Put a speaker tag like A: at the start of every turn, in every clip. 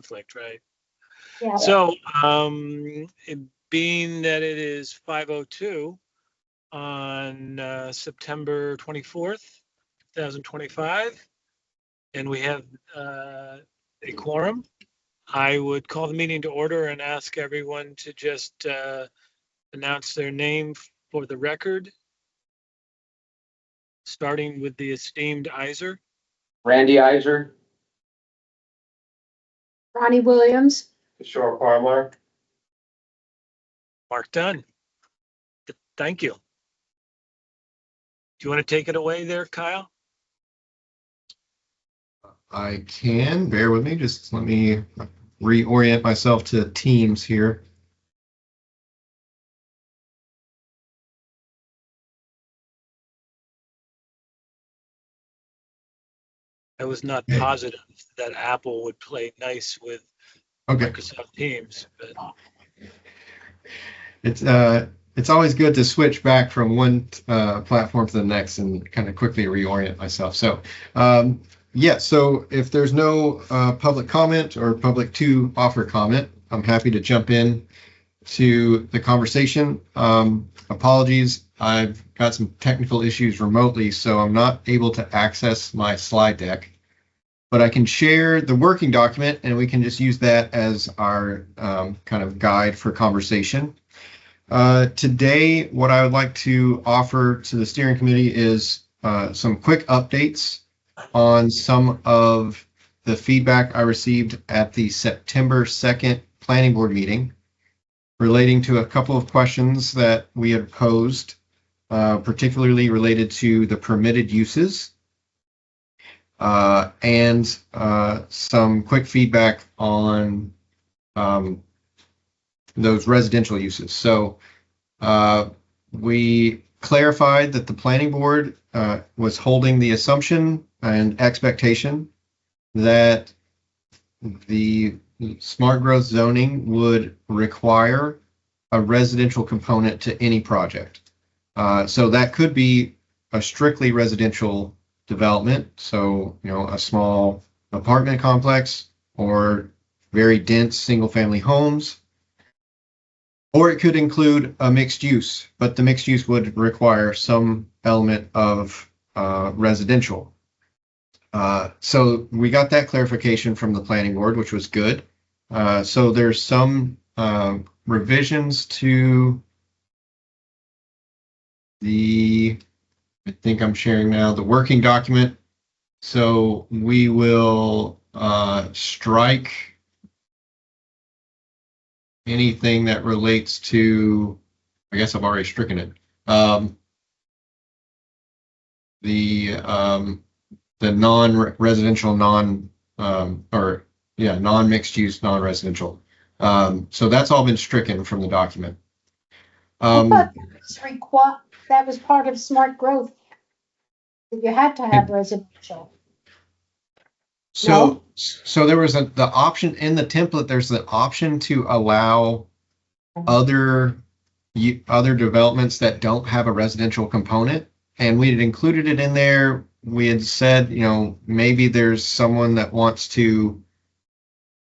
A: conflict, right?
B: Yeah.
A: So, being that it is 5:02 on September 24th, 2025, and we have a quorum, I would call the meeting to order and ask everyone to just announce their name for the record, starting with the esteemed Iser.
C: Randy Iser.
B: Ronnie Williams.
C: Kishore Parmar.
A: Mark Dunn. Thank you. Do you want to take it away there, Kyle?
D: I can. Bear with me. Just let me reorient myself to Teams here.
A: I was not positive that Apple would play nice with
D: Okay.
A: Microsoft Teams, but
D: It's always good to switch back from one platform to the next and kind of quickly reorient myself. So yeah, so if there's no public comment or public to offer comment, I'm happy to jump in to the conversation. Apologies, I've got some technical issues remotely, so I'm not able to access my slide deck, but I can share the working document and we can just use that as our kind of guide for conversation. Today, what I would like to offer to the steering committee is some quick updates on some of the feedback I received at the September 2nd planning board meeting relating to a couple of questions that we had posed, particularly related to the permitted uses, and some quick feedback on those residential uses. So we clarified that the planning board was holding the assumption and expectation that the smart growth zoning would require a residential component to any project. So that could be a strictly residential development. So, you know, a small apartment complex or very dense single family homes. Or it could include a mixed use, but the mixed use would require some element of residential. So we got that clarification from the planning board, which was good. So there's some revisions to I think I'm sharing now, the working document. So we will strike anything that relates to, I guess I've already stricken it. The non-residential, non-mixed use, non-residential. So that's all been stricken from the document.
B: I thought that was part of smart growth. You had to have residential.
D: So there was the option in the template. There's the option to allow other developments that don't have a residential component, and we had included it in there. We had said, you know, maybe there's someone that wants to,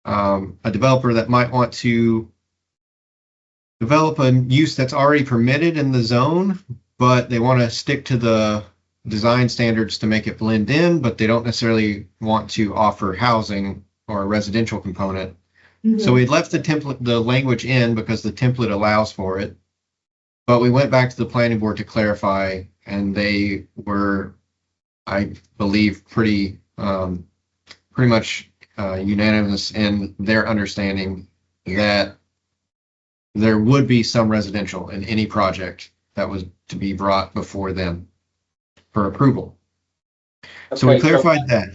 D: a developer that might want to develop a use that's already permitted in the zone, but they want to stick to the design standards to make it blend in, but they don't necessarily want to offer housing or a residential component. Mm-hmm. So we left the language in because the template allows for it, but we went back to the planning board to clarify, and they were, I believe, pretty much unanimous in their understanding that there would be some residential in any project that was to be brought before them for approval. Okay, so we clarified that.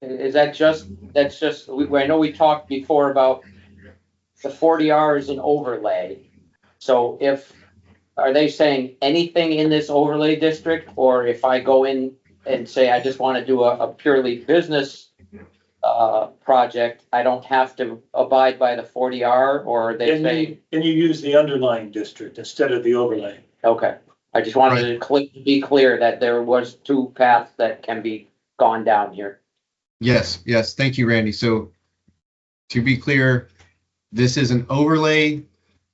C: Is that just, I know we talked before about the 40R is an overlay. So are they saying anything in this overlay district, or if I go in and say I just want to do a purely business project, I don't have to abide by the 40R, or are they saying?
E: Can you use the underlying district instead of the overlay?
C: Okay. I just wanted to be clear that there was two paths that can be gone down here.
D: Yes. Thank you, Randy. So to be clear, this is an overlay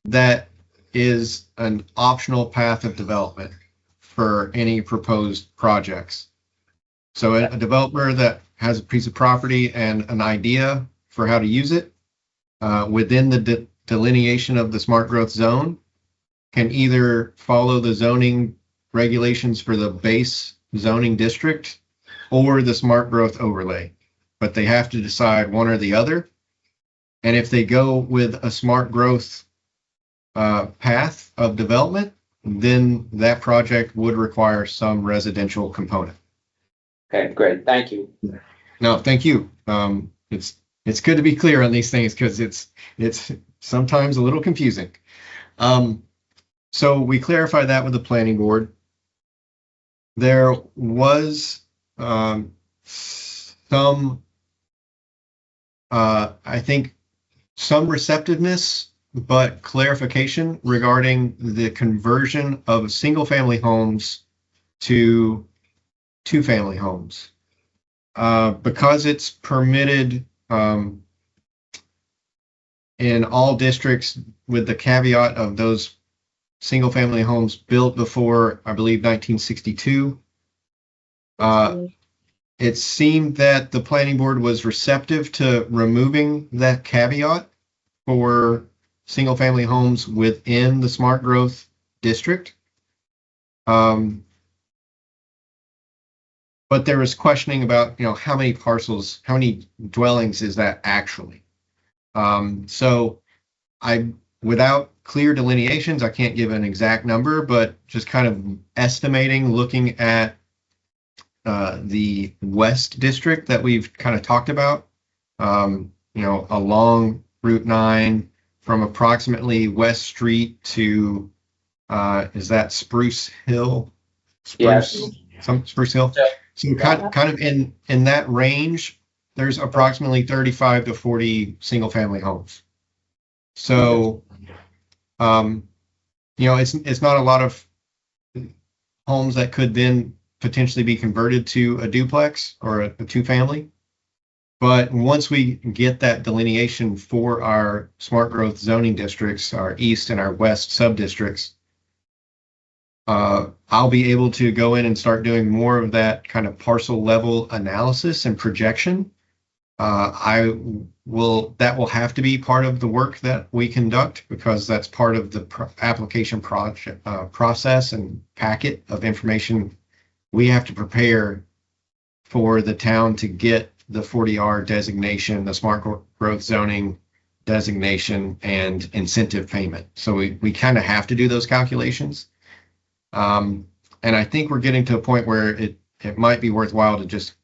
D: that is an optional path of development for any proposed projects. So a developer that has a piece of property and an idea for how to use it within the delineation of the smart growth zone can either follow the zoning regulations for the base zoning district or the smart growth overlay, but they have to decide one or the other. And if they go with a smart growth path of development, then that project would require some residential component.
C: Okay, great, thank you.
D: No, thank you. It's good to be clear on these things because it's sometimes a little confusing. So we clarify that with the planning board. There was some, I think, some receptiveness, but clarification regarding the conversion of single-family homes to two-family homes. Because it's permitted in all districts with the caveat of those single-family homes built before, I believe, 1962. It seemed that the planning board was receptive to removing that caveat for single-family homes within the smart growth district. But there was questioning about, how many parcels, how many dwellings is that actually? So without clear delineations, I can't give an exact number, but just kind of estimating, looking at the West District that we've kind of talked about, along Route 9 from approximately West Street to, is that Spruce Hill?
C: Yes.
D: Spruce Hill?
C: Yeah.
D: So kind of in that range, there's approximately 35 to 40 single-family homes. So, it's not a lot of homes that could then potentially be converted to a duplex or a two-family. But once we get that delineation for our smart growth zoning districts, our east and our west sub-districts, I'll be able to go in and start doing more of that kind of parcel level analysis and projection. That will have to be part of the work that we conduct because that's part of the application project process and packet of information we have to prepare for the town to get the 40R designation, the smart growth zoning designation, and incentive payment. So we kind of have to do those calculations. And I think we're getting to a point where it might be worthwhile to just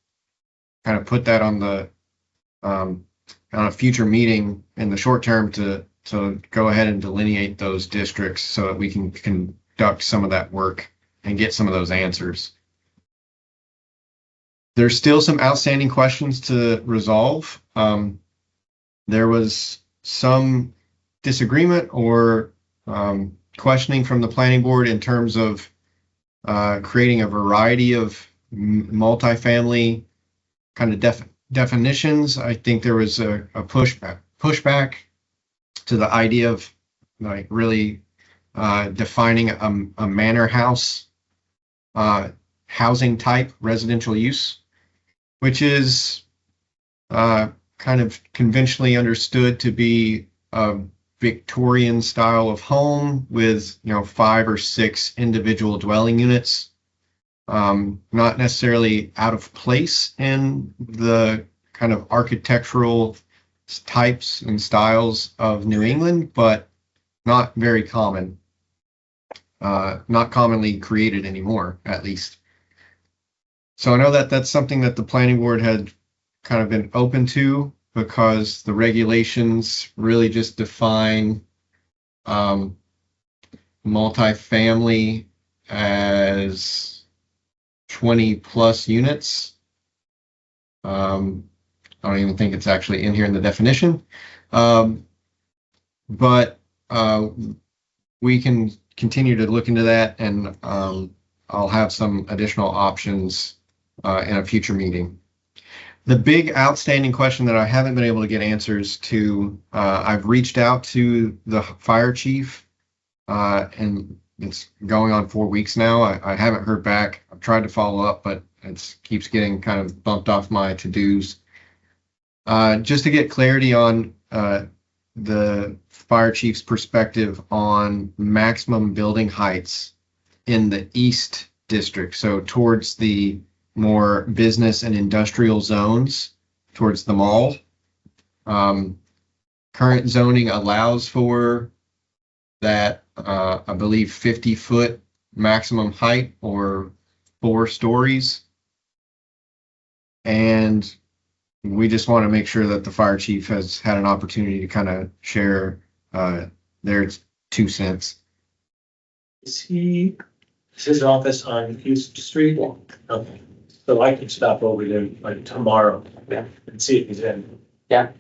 D: kind of put that on a future meeting in the short term to go ahead and delineate those districts so that we can conduct some of that work and get some of those answers. There's still some outstanding questions to resolve. There was some disagreement or questioning from the planning board in terms of creating a variety of multifamily kind of definitions. I think there was a pushback to the idea of like really defining a manor house housing type residential use, which is kind of conventionally understood to be a Victorian style of home with 5 or 6 individual dwelling units, not necessarily out of place in the kind of architectural types and styles of New England, but not very common, not commonly created anymore, at least. So I know that that's something that the planning board had kind of been open to because the regulations really just define multifamily as 20 plus units. I don't even think it's actually in here in the definition. But we can continue to look into that, and I'll have some additional options in a future meeting. The big outstanding question that I haven't been able to get answers to, I've reached out to the fire chief, and it's going on 4 weeks now. I haven't heard back. I've tried to follow up, but it keeps getting kind of bumped off my to-dos. Just to get clarity on the fire chief's perspective on maximum building heights in the East District, so towards the more business and industrial zones, towards the mall. Current zoning allows for that, I believe 50-foot maximum height or 4 stories. And we just want to make sure that the fire chief has had an opportunity to kind of share their 2 cents.
E: Is his office on East Street? Okay. So I can stop over there like tomorrow.
C: Yeah.
E: And see if he's in.
C: Yeah.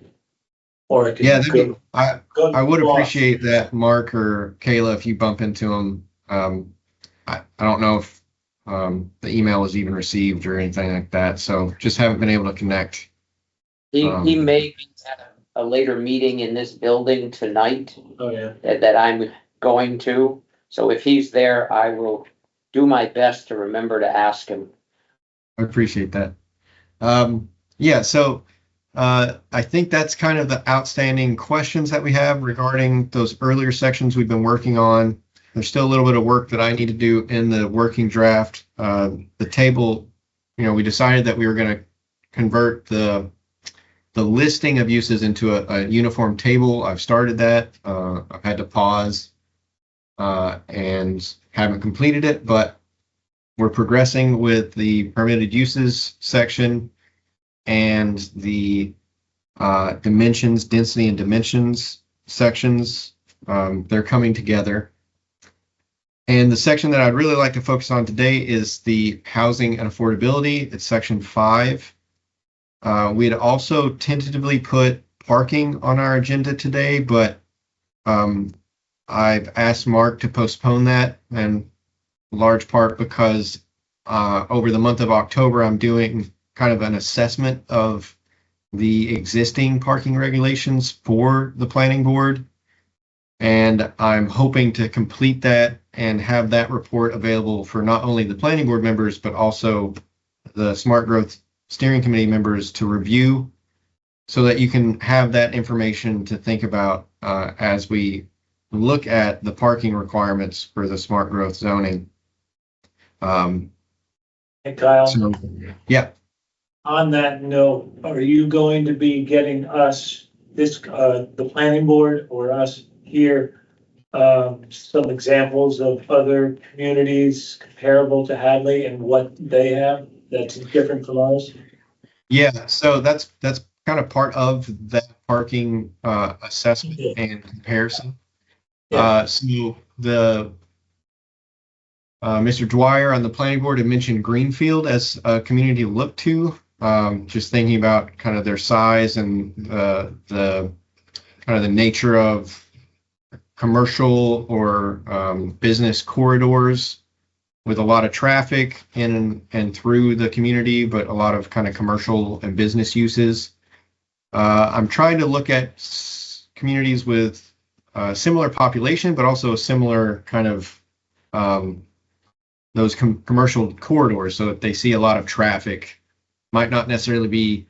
E: Or I could
D: Yeah,
E: go.
D: I would
E: go off.
D: appreciate that, Mark or Kayla, if you bump into him. I don't know if the email was even received or anything like that, so just haven't been able to connect.
C: He may be at a later meeting in this building tonight
E: Oh, yeah.
C: that I'm going to. So if he's there, I will do my best to remember to ask him.
D: I appreciate that. Yeah, so I think that's kind of the outstanding questions that we have regarding those earlier sections we've been working on. There's still a little bit of work that I need to do in the working draft. The table, we decided that we were going to convert the listing of uses into a uniform table. I've started that. I've had to pause and haven't completed it, but we're progressing with the permitted uses section and the dimensions, density and dimensions sections. They're coming together. And the section that I'd really like to focus on today is the housing and affordability. It's section 5. We had also tentatively put parking on our agenda today, but I've asked Mark to postpone that, and large part because over the month of October, I'm doing kind of an assessment of the existing parking regulations for the planning board. And I'm hoping to complete that and have that report available for not only the planning board members, but also the Smart Growth Steering Committee members to review, so that you can have that information to think about as we look at the parking requirements for the smart growth zoning.
E: Hey, Kyle.
D: So, yeah.
E: On that note, are you going to be getting us the planning board or us here, some examples of other communities comparable to Hadley and what they have that's different from ours?
D: Yeah, so that's kind of part of that parking assessment
E: Yeah.
D: and comparison.
E: Yeah.
D: So the Mr. Dwyer on the planning board had mentioned Greenfield as a community to look to. Just thinking about kind of their size and the kind of the nature of commercial or business corridors with a lot of traffic in and through the community, but a lot of kind of commercial and business uses. I'm trying to look at communities with similar population, but also a similar kind of those commercial corridors, so that they see a lot of traffic. Might not necessarily be,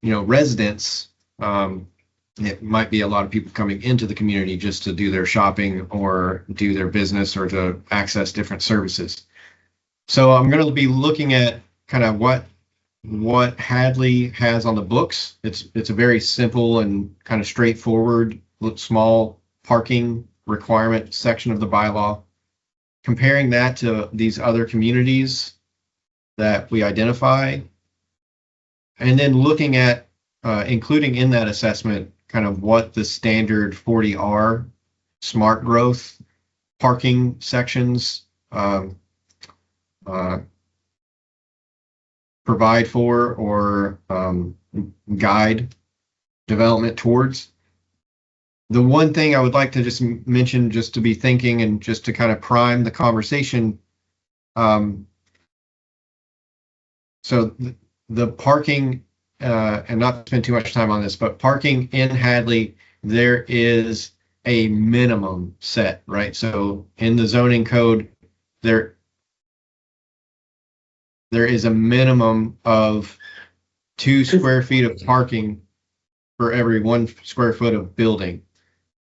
D: residents. It might be a lot of people coming into the community just to do their shopping or do their business or to access different services. So I'm going to be looking at kind of what Hadley has on the books. It's a very simple and kind of straightforward, small parking requirement section of the bylaw. Comparing that to these other communities that we identify, and then looking at including in that assessment kind of what the standard 40R smart growth parking sections provide for or guide development towards. The one thing I would like to just mention, just to be thinking and just to kind of prime the conversation. So the parking and not spend too much time on this, but parking in Hadley, there is a minimum set, right? So in the zoning code, there is a minimum of 2 square feet of parking for every 1 square foot of building.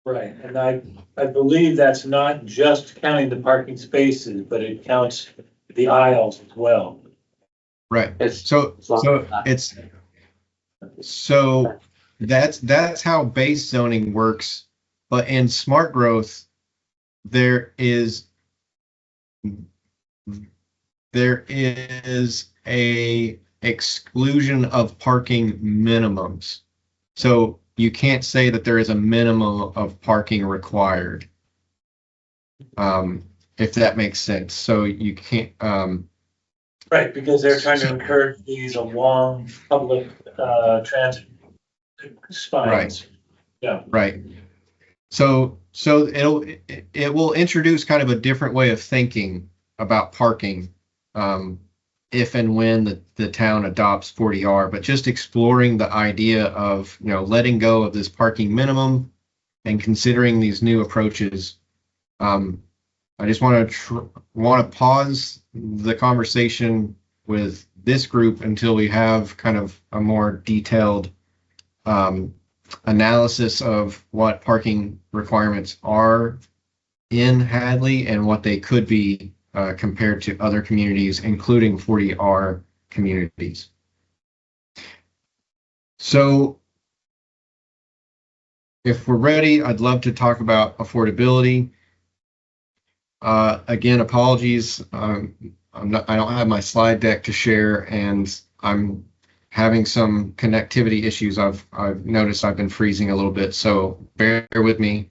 E: Right, and I believe that's not just counting the parking spaces, but it counts the aisles as well.
D: Right.
C: It's,
D: So
C: as long as not-
D: it's so that's how base zoning works. But in smart growth, there is a exclusion of parking minimums. So you can't say that there is a minimum of parking required. If that makes sense. So you can't,
E: Right, because they're trying to encourage these along public, transit spines.
D: right. So it will introduce kind of a different way of thinking about parking, if and when the town adopts 40R, but just exploring the idea of, letting go of this parking minimum and considering these new approaches. I just want to pause the conversation with this group until we have kind of a more detailed analysis of what parking requirements are in Hadley and what they could be compared to other communities, including 40R communities. So if we're ready, I'd love to talk about affordability. Again, apologies. I don't have my slide deck to share, and I'm having some connectivity issues. I've noticed I've been freezing a little bit, so bear with me.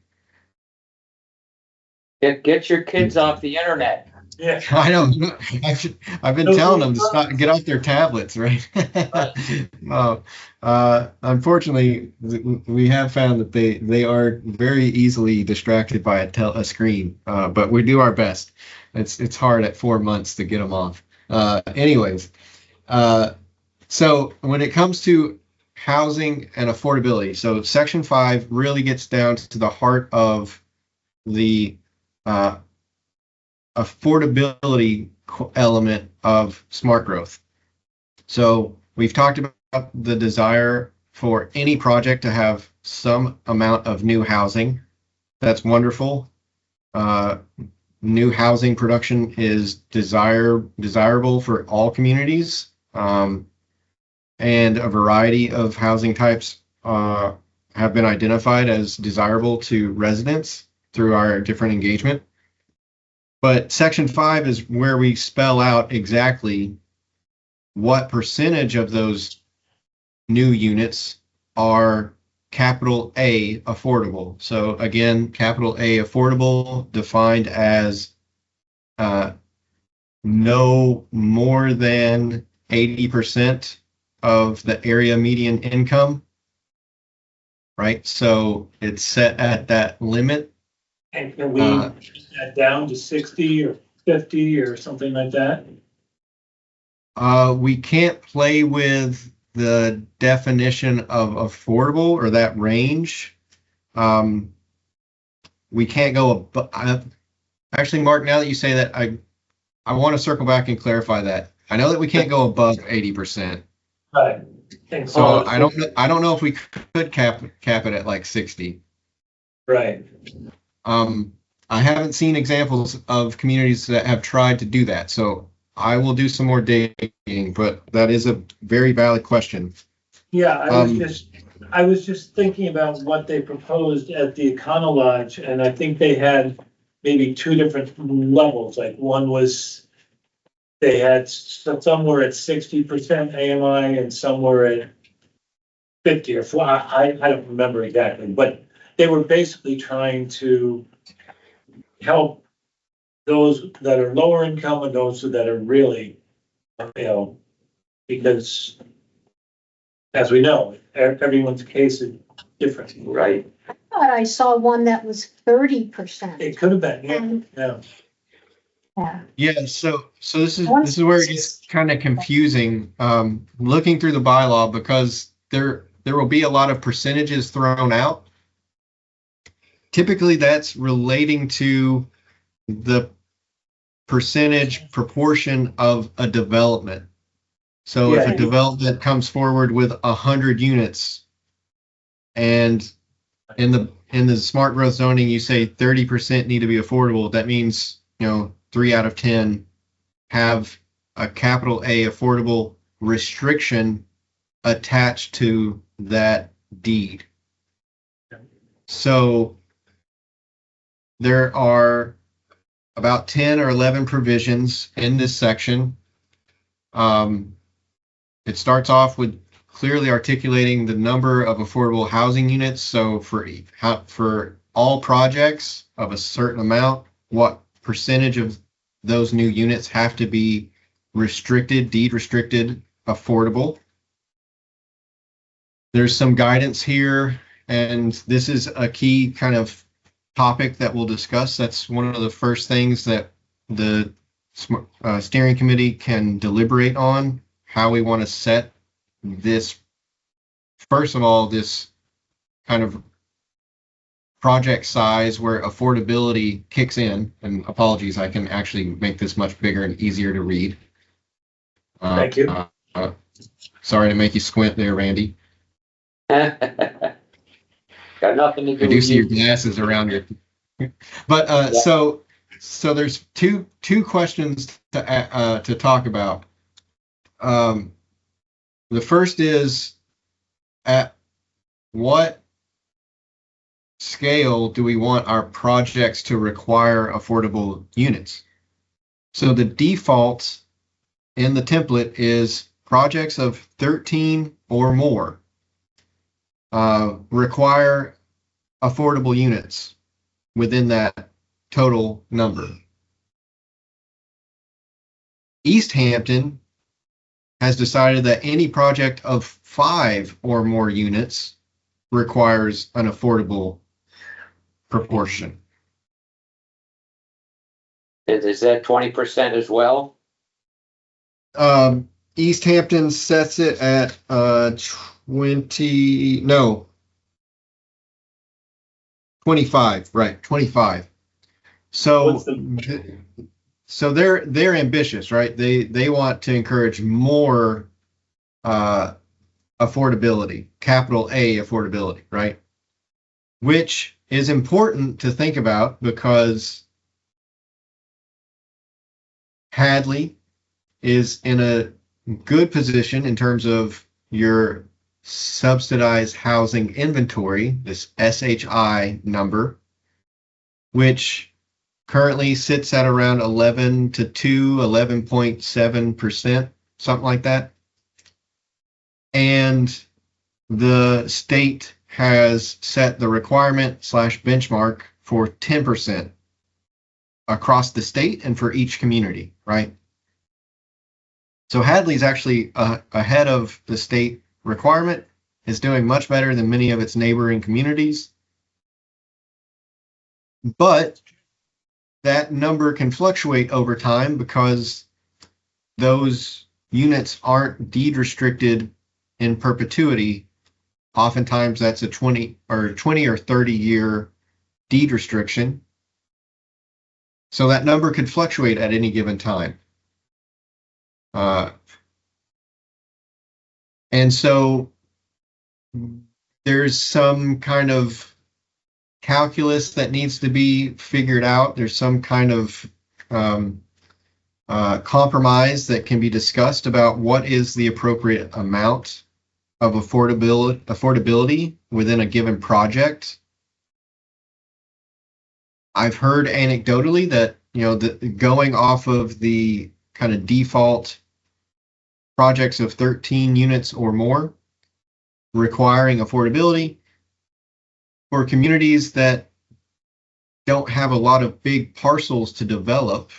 C: Get your kids off the internet.
E: Yeah,
D: I don't know. I've been telling them to get off their tablets, right? Unfortunately, we have found that they are very easily distracted by a screen, but we do our best. It's hard at 4 months to get them off. Anyways, so when it comes to housing and affordability, so Section 5 really gets down to the heart of the affordability element of smart growth. So we've talked about the desire for any project to have some amount of new housing. That's wonderful. New housing production is desirable for all communities, and a variety of housing types have been identified as desirable to residents through our different engagement. But Section 5 is where we spell out exactly what percentage of those new units are capital A affordable. So again, capital A affordable defined as no more than 80% of the area median income, right? So it's set at that limit.
E: and can we get that down to 60 or 50 or something like that?
D: We can't play with the definition of affordable or that range. We can't go actually, Mark, now that you say that, I want to circle back and clarify that. I know that we can't go above 80%.
E: Right. And
D: So I don't know if we could cap it at like 60.
E: Right.
D: I haven't seen examples of communities that have tried to do that. So I will do some more digging, but that is a very valid question.
E: Yeah, I was just thinking about what they proposed at the Econo Lodge, and I think they had maybe 2 different levels. Like one was, they had some were at 60% AMI and some were at 50 or 4. I don't remember exactly, but they were basically trying to help those that are lower income and those that are really, because as we know, everyone's case is different.
C: Right.
B: I thought I saw one that was 30%.
E: It could have been, yeah.
B: Yeah.
D: Yeah, so this is
B: I wanna-
D: this is where it gets kind of confusing, looking through the bylaw, because there will be a lot of percentages thrown out. Typically, that's relating to the percentage proportion of a development. So if
E: Yeah.
D: a development comes forward with 100 units, and in the smart growth zoning, you say 30% need to be affordable, that means, 3 out of 10 have a capital A affordable restriction attached to that deed. So there are about 10 or 11 provisions in this section. It starts off with clearly articulating the number of affordable housing units. So for all projects of a certain amount, what percentage of those new units have to be restricted, deed restricted, affordable. There's some guidance here, and this is a key kind of topic that we'll discuss. That's one of the first things that the steering committee can deliberate on, how we want to set this. First of all, this kind of project size where affordability kicks in, and apologies, I can actually make this much bigger and easier to read.
E: Thank you.
D: Sorry to make you squint there, Randy.
C: Got nothing to do
D: I do
C: with
D: see your
C: you.
D: glasses around you. But
C: Yeah.
D: so there's two questions to talk about. The first is, at what scale do we want our projects to require affordable units? So the default in the template is projects of 13 or more require affordable units within that total number. East Hampton has decided that any project of 5 or more units requires an affordable proportion.
C: Is that 20% as well?
D: East Hampton sets it at 25, right? 25. So
E: What's the-
D: so they're ambitious, right? They want to encourage more affordability, capital A affordability, right? Which is important to think about because Hadley is in a good position in terms of your subsidized housing inventory, this SHI number, which currently sits at around 11.7%, something like that. And the state has set the requirement / benchmark for 10% across the state and for each community, right? So Hadley's actually ahead of the state requirement, is doing much better than many of its neighboring communities. But that number can fluctuate over time because those units aren't deed restricted in perpetuity. Oftentimes that's a 20 or 30 year deed restriction. So that number could fluctuate at any given time. And so there's some kind of calculus that needs to be figured out. There's some kind of compromise that can be discussed about what is the appropriate amount of affordability within a given project. I've heard anecdotally that, going off of the kind of default projects of 13 units or more requiring affordability for communities that don't have a lot of big parcels to develop.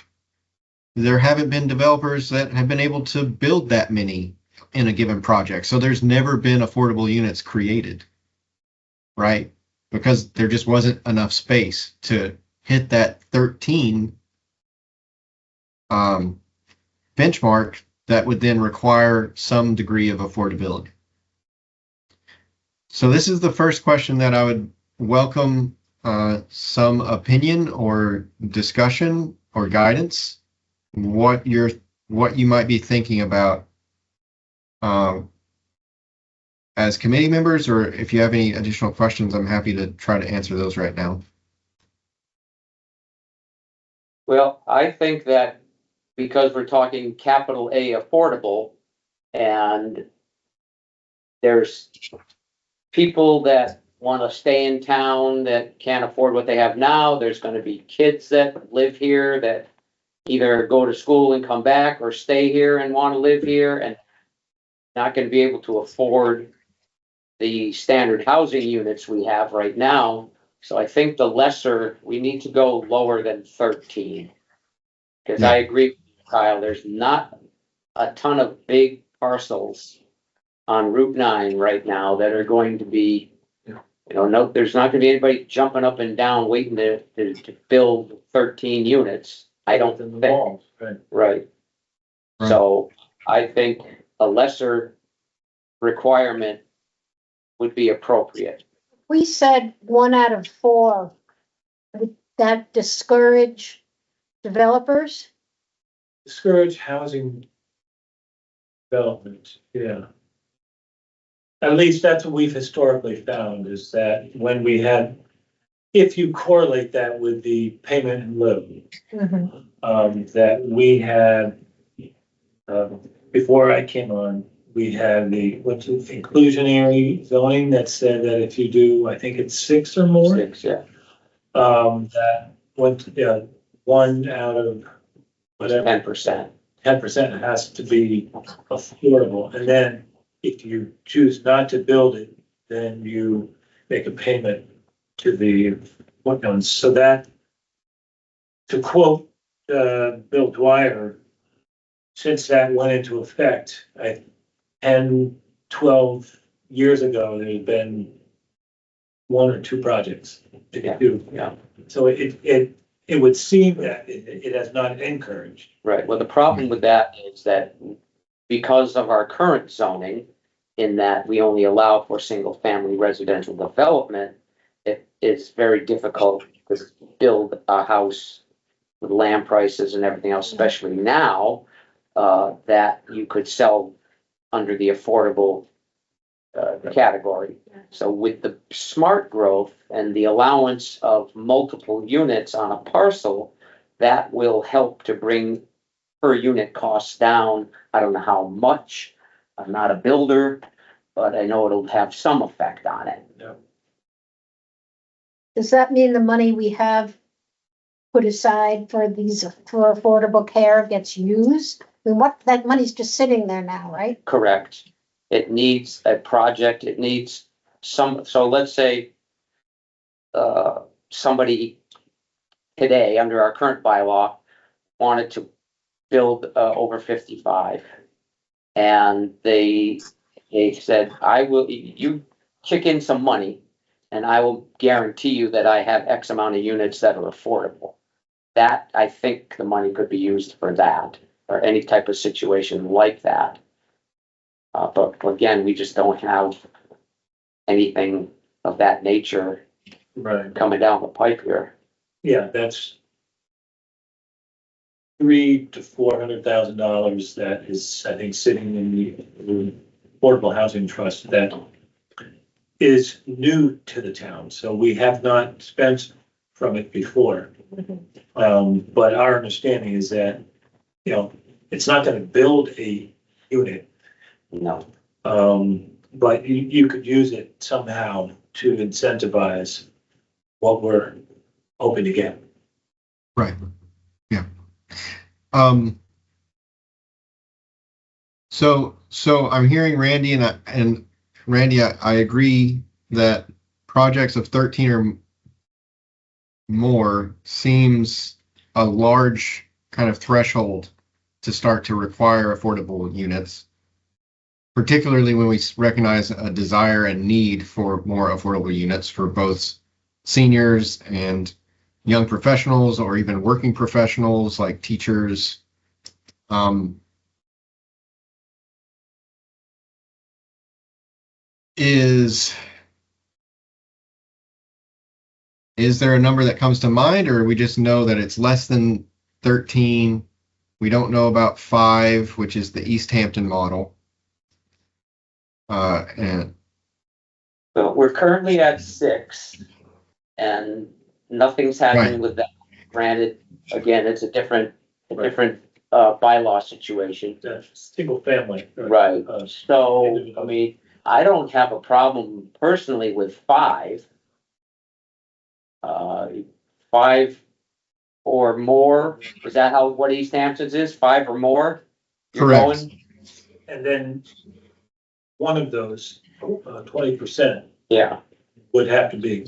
D: There haven't been developers that have been able to build that many in a given project. So there's never been affordable units created, right? Because there just wasn't enough space to hit that 13 benchmark that would then require some degree of affordability. So this is the first question that I would welcome some opinion or discussion or guidance. What you might be thinking about as committee members, or if you have any additional questions, I'm happy to try to answer those right now.
C: Well, I think that because we're talking capital A affordable, and there's people that want to stay in town that can't afford what they have now. There's going to be kids that live here that either go to school and come back or stay here and want to live here and not going to be able to afford the standard housing units we have right now. So I think the lesser, we need to go lower than 13. Because I agree with you, Kyle, there's not a ton of big parcels on Route 9 right now that are going to be, no, there's not gonna be anybody jumping up and down waiting to build 13 units. I don't
E: Within the
C: think,
E: walls, right.
C: right.
D: Right.
C: So I think a lesser requirement would be appropriate.
B: We said 1 out of 4. Would that discourage developers?
E: Discourage housing development, yeah. At least that's what we've historically found, is that when we had, if you correlate that with the payment in lieu, that we had, before I came on, we had the inclusionary zoning that said that if you do, I think it's 6 or more.
C: 6, yeah.
E: That went, 1 out of whatever.
C: 10%.
E: 10% has to be affordable. And then if you choose not to build it, then you make a payment to the ones. So that, to quote Bill Dwyer, since that went into effect, 10, 12 years ago, there's been 1 or 2 projects to do.
C: Yeah.
E: So it would seem that it has not encouraged.
C: Right, well, the problem with that is that because of our current zoning, in that we only allow for single-family residential development, it is very difficult to build a house with land prices and everything else, especially now, that you could sell under the affordable category. So with the smart growth and the allowance of multiple units on a parcel, that will help to bring per unit costs down. I don't know how much. I'm not a builder, but I know it'll have some effect on it.
B: Does that mean the money we have put aside for for affordable care gets used? I mean, that money's just sitting there now, right?
C: Correct. It needs a project, it needs so let's say somebody today, under our current bylaw, wanted to build over 55. And they said, you kick in some money and I will guarantee you that I have X amount of units that are affordable. That, I think the money could be used for that, or any type of situation like that. But again, we just don't have anything of that nature
E: Right.
C: coming down the pipe here.
E: Yeah, that's $300,000 to $400,000 that is, I think, sitting in the Affordable Housing Trust that is new to the town. So we have not spent from it before. But our understanding is that, it's not going to build a unit.
C: No,
E: But you could use it somehow to incentivize what we're hoping to get.
D: Right. Yeah. So I'm hearing Randy and Randy, I agree that projects of 13 or more seems a large kind of threshold to start to require affordable units, particularly when we recognize a desire and need for more affordable units for both seniors and young professionals, or even working professionals like teachers Um, is there a number that comes to mind, or we just know that it's less than 13? We don't know about 5, which is the East Hampton model. And
C: But we're currently at 6, and nothing's happening
D: Right.
C: with that. Granted, again, it's a different bylaw situation.
E: Single family.
C: Right. So, I mean, I don't have a problem personally with 5. 5 or more, is that what East Hampton's is, 5 or more? You're
D: Correct.
C: going?
E: And then one of those, 20%
C: Yeah,
E: would have to be.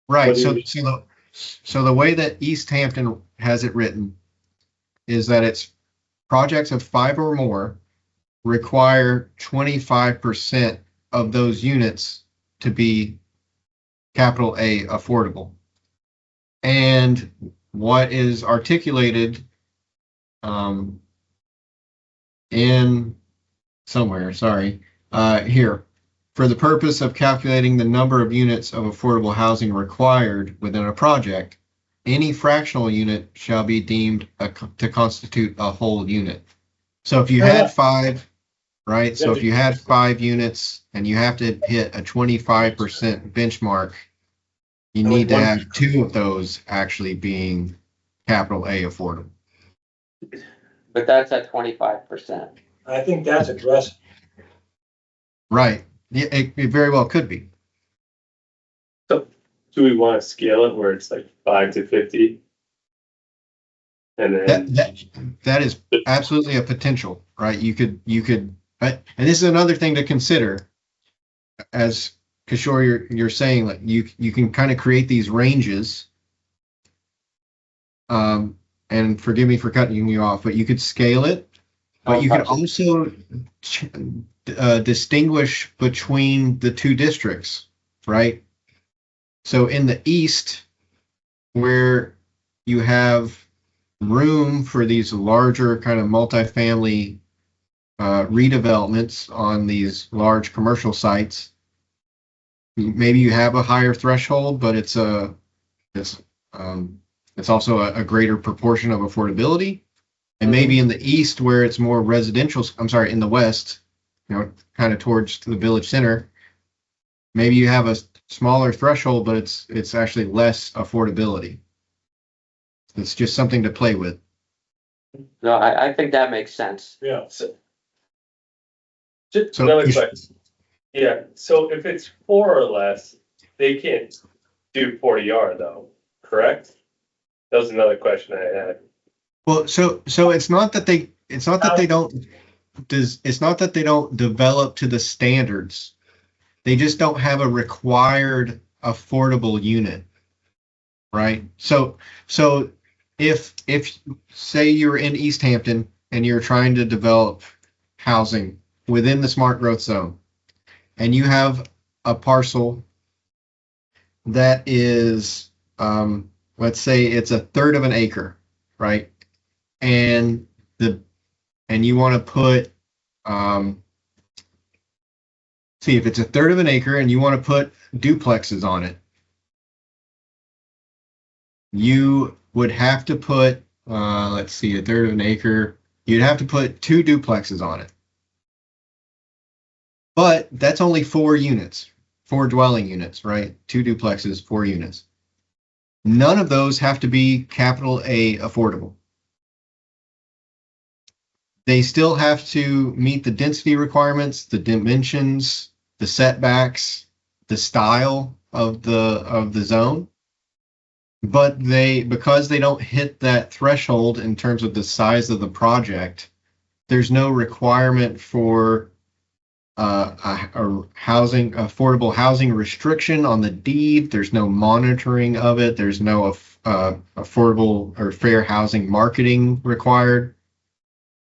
D: right,
E: What do
D: so
E: you-
D: so the way that East Hampton has it written is that it's projects of 5 or more require 25% of those units to be capital A affordable. And what is articulated in somewhere, sorry, here, for the purpose of calculating the number of units of affordable housing required within a project, any fractional unit shall be deemed to constitute a whole unit. So if you had 5, right? So if you had 5 units and you have to hit a 25% benchmark, you need to have 2 of those actually being capital A affordable.
C: but that's at 25%.
E: I think that's aggressive.
D: Right. Yeah, it very well could be.
F: Do we want to scale it where it's like 5 to 50? And then,
D: That is absolutely a potential, right? You could, and this is another thing to consider. As Kishore, you're saying, like you can kind of create these ranges. And forgive me for cutting you off, but you could scale it, but you could also distinguish between the 2 districts, right? So in the east, where you have room for these larger kind of multifamily redevelopments on these large commercial sites, maybe you have a higher threshold, but it's also a greater proportion of affordability. And maybe in the east, where it's more residential, in the west, kind of towards the village center, maybe you have a smaller threshold, but it's actually less affordability. It's just something to play with.
C: No, I think that makes sense.
E: Yeah.
F: just
D: So
F: another
D: you-
F: question. Yeah, so if it's 4 or less, they can't do 40R though, correct? That was another question I had.
D: Well, so it's not that they don't develop to the standards. They just don't have a required affordable unit, right? So if say you're in East Hampton and you're trying to develop housing within the smart growth zone, and you have a parcel that is, let's say it's 1/3 of an acre, right? And you want to put, see if it's 1/3 of an acre and you want to put duplexes on it, you would have to put, let's see, 1/3 of an acre, you'd have to put 2 duplexes on it. But that's only 4 units, 4 dwelling units, right? 2 duplexes, 4 units. None of those have to be capital A affordable. They still have to meet the density requirements, the dimensions, the setbacks, the style of the zone. But because they don't hit that threshold in terms of the size of the project, there's no requirement for a affordable housing restriction on the deed. There's no monitoring of it. There's no affordable or fair housing marketing required.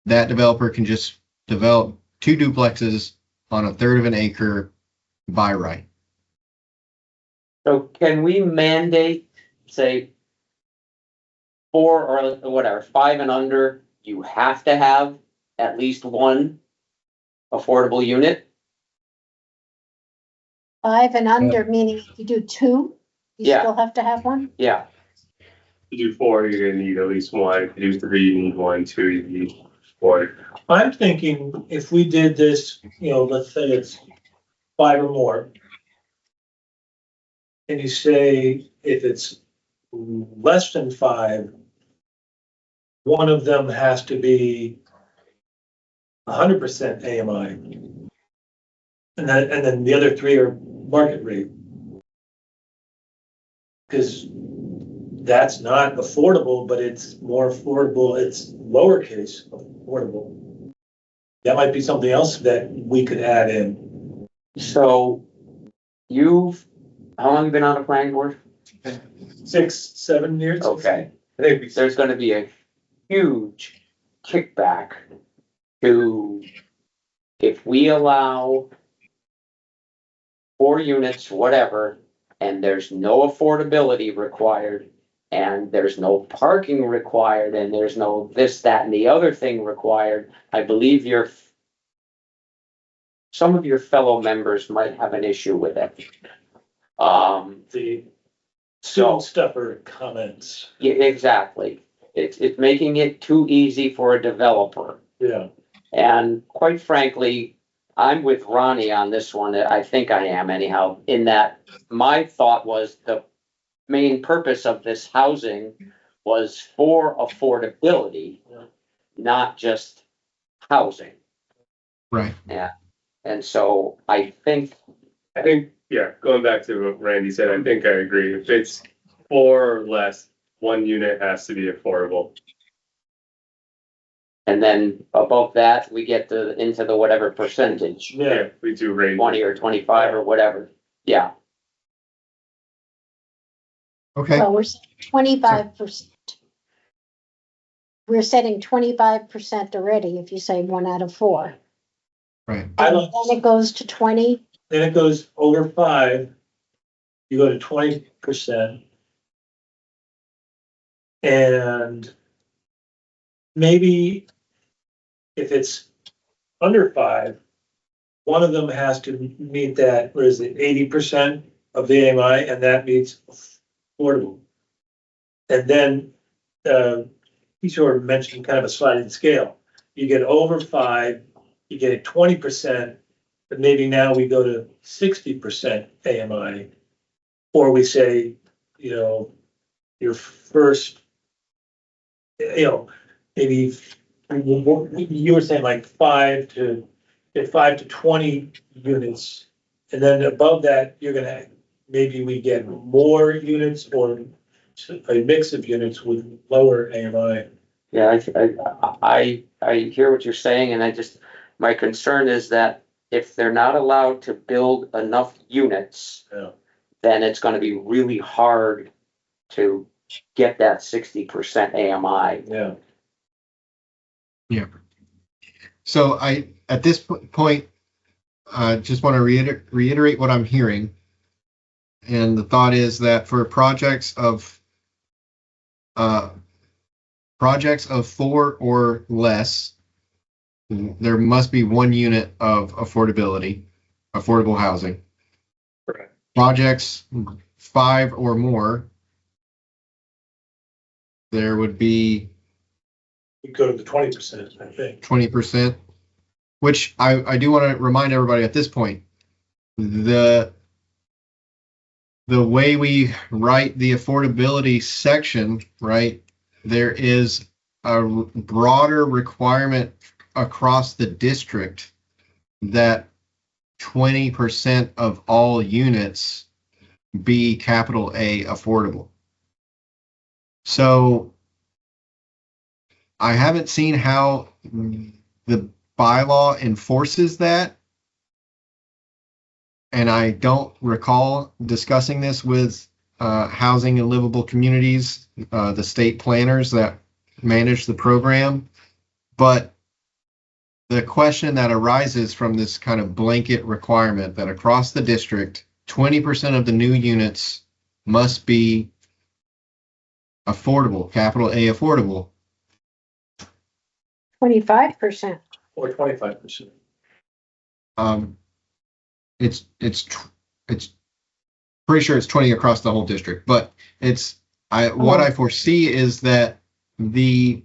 D: That developer can just develop 2 duplexes on 1/3 of an acre by right.
C: So can we mandate, say, 4 or whatever, 5 and under you have to have at least one affordable unit?
B: 5 and under, meaning if you do 2, you
C: Yeah.
B: still have to have one?
C: Yeah,
F: If you do 4, you're gonna need at least 1. If you do 3, you need 1. 2, you need 4.
E: I'm thinking if we did this, let's say it's 5 or more. And you say if it's less than 5, one of them has to be 100% AMI. And then the other 3 are market rate. Because that's not affordable, but it's more affordable, it's lowercase affordable. That might be something else that we could add in.
C: so how long you been on the planning board?
E: 6, 7 years?
C: Okay.
E: I think we
C: There's gonna be a huge kickback to, if we allow 4 units, whatever, and there's no affordability required, and there's no parking required, and there's no this, that, and the other thing required, I believe some of your fellow members might have an issue with it.
E: the
C: So,
E: stuffer comments.
C: yeah, exactly. It's making it too easy for a developer.
E: Yeah.
C: And quite frankly, I'm with Ronnie on this one. I think I am anyhow, in that my thought was the main purpose of this housing was for affordability, not just housing.
D: Right.
C: And so I think,
F: Yeah, going back to what Randy said, I think I agree. If it's 4 or less, 1 unit has to be affordable.
C: and then above that, we get into the whatever percentage,
E: Yeah.
F: We do range.
C: 20 or 25 or whatever. Yeah,
D: Okay.
B: Well, we're saying 25%. We're setting 25% already if you say 1 out of 4.
D: Right.
E: I
B: And
E: like,
B: then it goes to 20.
E: then it goes over 5, you go to 20%. And maybe if it's under 5, one of them has to meet that, what is it, 80% of the AMI, and that meets affordable. And then, he sort of mentioned kind of a sliding scale. You get over 5, you get 20%, but maybe now we go to 60% AMI. Or we say, your first, maybe you were saying like 5 to 20 units. And then above that, maybe we get more units or a mix of units with lower AMI.
C: yeah, I hear what you're saying, and my concern is that if they're not allowed to build enough units,
E: Yeah.
C: then it's gonna be really hard to get that 60% AMI.
E: Yeah.
D: So at this point, just want to reiterate what I'm hearing. And the thought is that for projects of 4 or less, there must be 1 unit of affordable housing.
F: Correct.
D: Projects 5 or more, there would be
E: We go to the 20%, I think.
D: 20%, which I do want to remind everybody at this point, the way we write the affordability section, right, there is a broader requirement across the district that 20% of all units be capital A affordable. So I haven't seen how the bylaw enforces that. And I don't recall discussing this with Housing and Livable Communities, the state planners that manage the program. But the question that arises from this kind of blanket requirement that across the district, 20% of the new units must be affordable, capital A affordable.
B: 25%.
E: or 25%.
D: It's pretty sure it's 20 across the whole district, but what I foresee is that the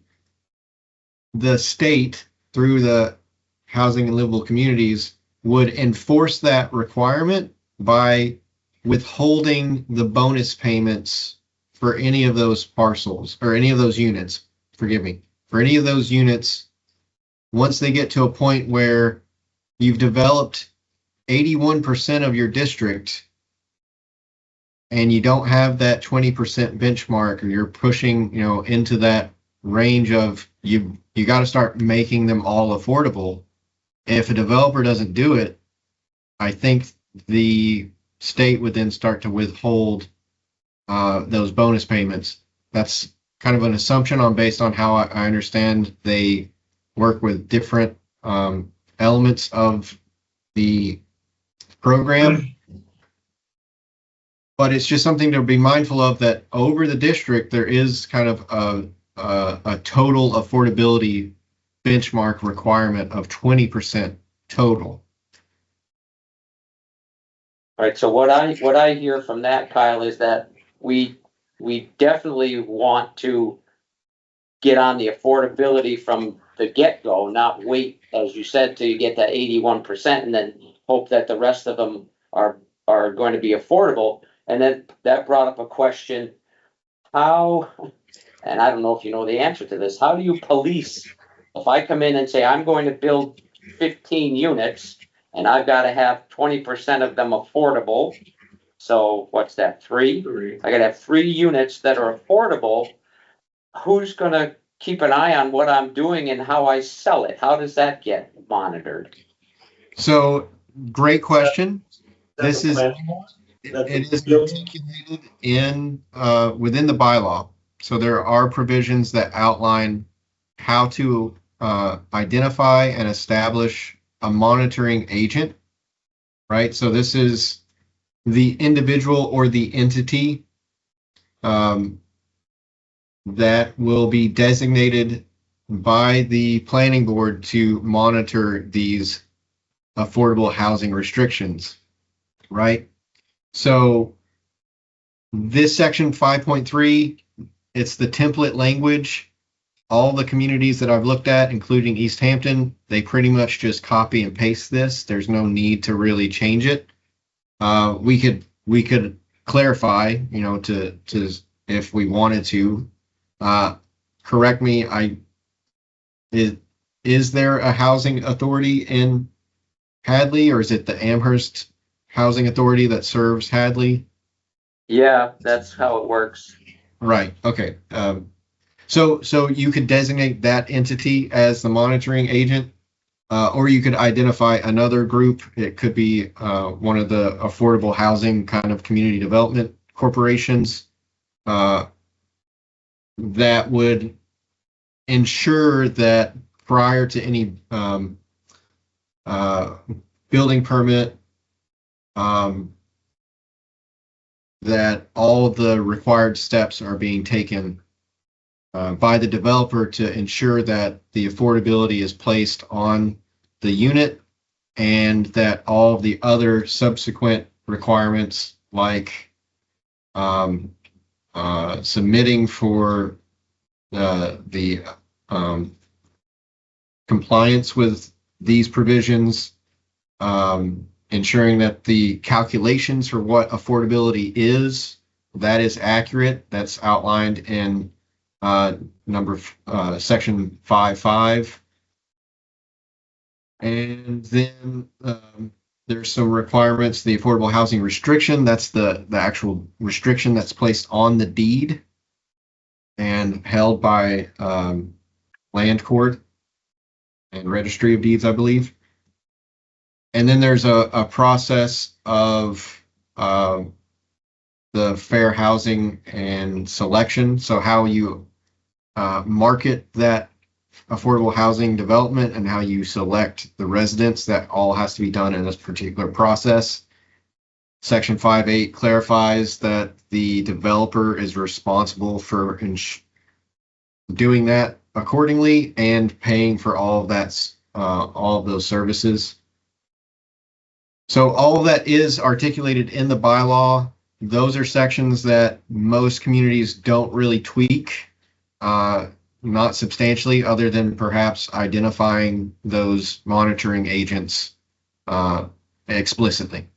D: state through the Housing and Livable Communities would enforce that requirement by withholding the bonus payments for any of those parcels or any of those units, forgive me, for any of those units. Once they get to a point where you've developed 81% of your district and you don't have that 20% benchmark, or you're pushing, into that range of you got to start making them all affordable. If a developer doesn't do it, I think the state would then start to withhold those bonus payments. That's kind of an assumption based on how I understand they work with different elements of the program. But it's just something to be mindful of, that over the district, there is kind of a total affordability benchmark requirement of 20% total.
C: All right, so what I hear from that, Kyle, is that we definitely want to get on the affordability from the get-go, not wait, as you said, till you get that 81% and then hope that the rest of them are going to be affordable. And then that brought up a question, how, and I don't know if you know the answer to this, how do you police, if I come in and say, I'm going to build 15 units and I've got to have 20% of them affordable. So what's that, 3? I got to have 3 units that are affordable. Who's going to keep an eye on what I'm doing and how I sell it? How does that get monitored?
D: So, great question. This is, it is articulated in within the bylaw. So there are provisions that outline how to identify and establish a monitoring agent, right? So this is the individual or the entity that will be designated by the planning board to monitor these affordable housing restrictions, right? So this section 5.3, it's the template language. All the communities that I've looked at, including East Hampton, they pretty much just copy and paste this. There's no need to really change it. We could clarify, to if we wanted to. Correct me. Is there a housing authority in Hadley, or is it the Amherst Housing Authority that serves Hadley?
C: Yeah, that's how it works.
D: Right. Okay. So you could designate that entity as the monitoring agent, or you could identify another group. It could be one of the affordable housing kind of community development corporations that would ensure that prior to any building permit, that all of the required steps are being taken by the developer to ensure that the affordability is placed on the unit, and that all of the other subsequent requirements, like submitting for the compliance with these provisions, ensuring that the calculations for what affordability is, that is accurate. That's outlined in section 5.5. And then there's some requirements. The affordable housing restriction, that's the actual restriction that's placed on the deed and held by land court and registry of deeds, I believe. And then there's a process of the fair housing and selection. So how you market that affordable housing development and how you select the residents, that all has to be done in this particular process. Section 5.8 clarifies that the developer is responsible for doing that accordingly and paying for all of those services. So all of that is articulated in the bylaw. Those are sections that most communities don't really tweak, not substantially, other than perhaps identifying those monitoring agents explicitly.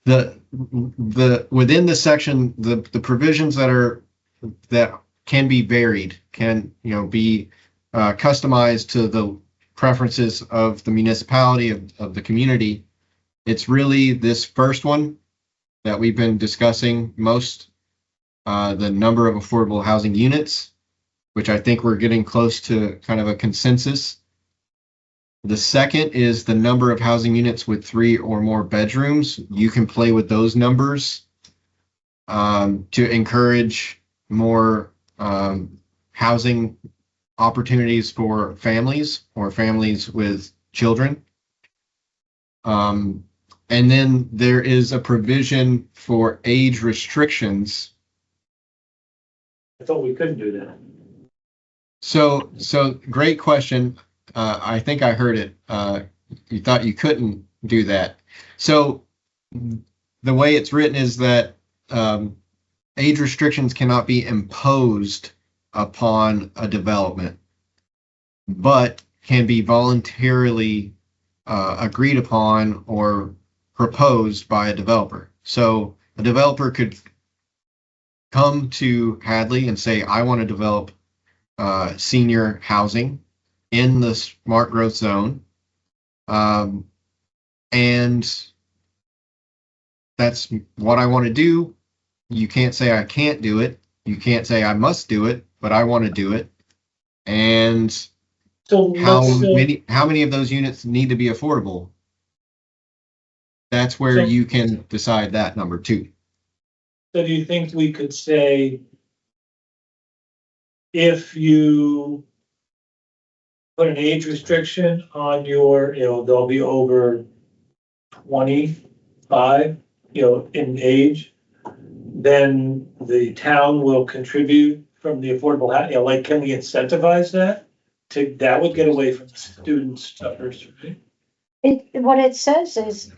D: Within the section, the provisions that can be varied can be customized to the preferences of the municipality of the community. It's really this first one that we've been discussing most, the number of affordable housing units, which I think we're getting close to kind of a consensus. The second is the number of housing units with 3 or more bedrooms. You can play with those numbers to encourage more housing opportunities for families or families with children. And then there is a provision for age restrictions.
E: I thought we couldn't do that.
D: So great question. I think I heard it. You thought you couldn't do that. So the way it's written is that age restrictions cannot be imposed upon a development, but can be voluntarily agreed upon or proposed by a developer. So a developer could come to Hadley and say, I want to develop senior housing in the smart growth zone. And that's what I want to do. You can't say I can't do it. You can't say I must do it, but I want to do it. And
E: So
D: how
E: let's,
D: many of those units need to be affordable? That's where
E: So-
D: you can decide that number too.
E: so do you think we could say if you put an age restriction on your, they'll be over 25, in age, then the town will contribute from the affordable housing, like, can we incentivize that? That would get away from the student stuffers, right?
B: What it says is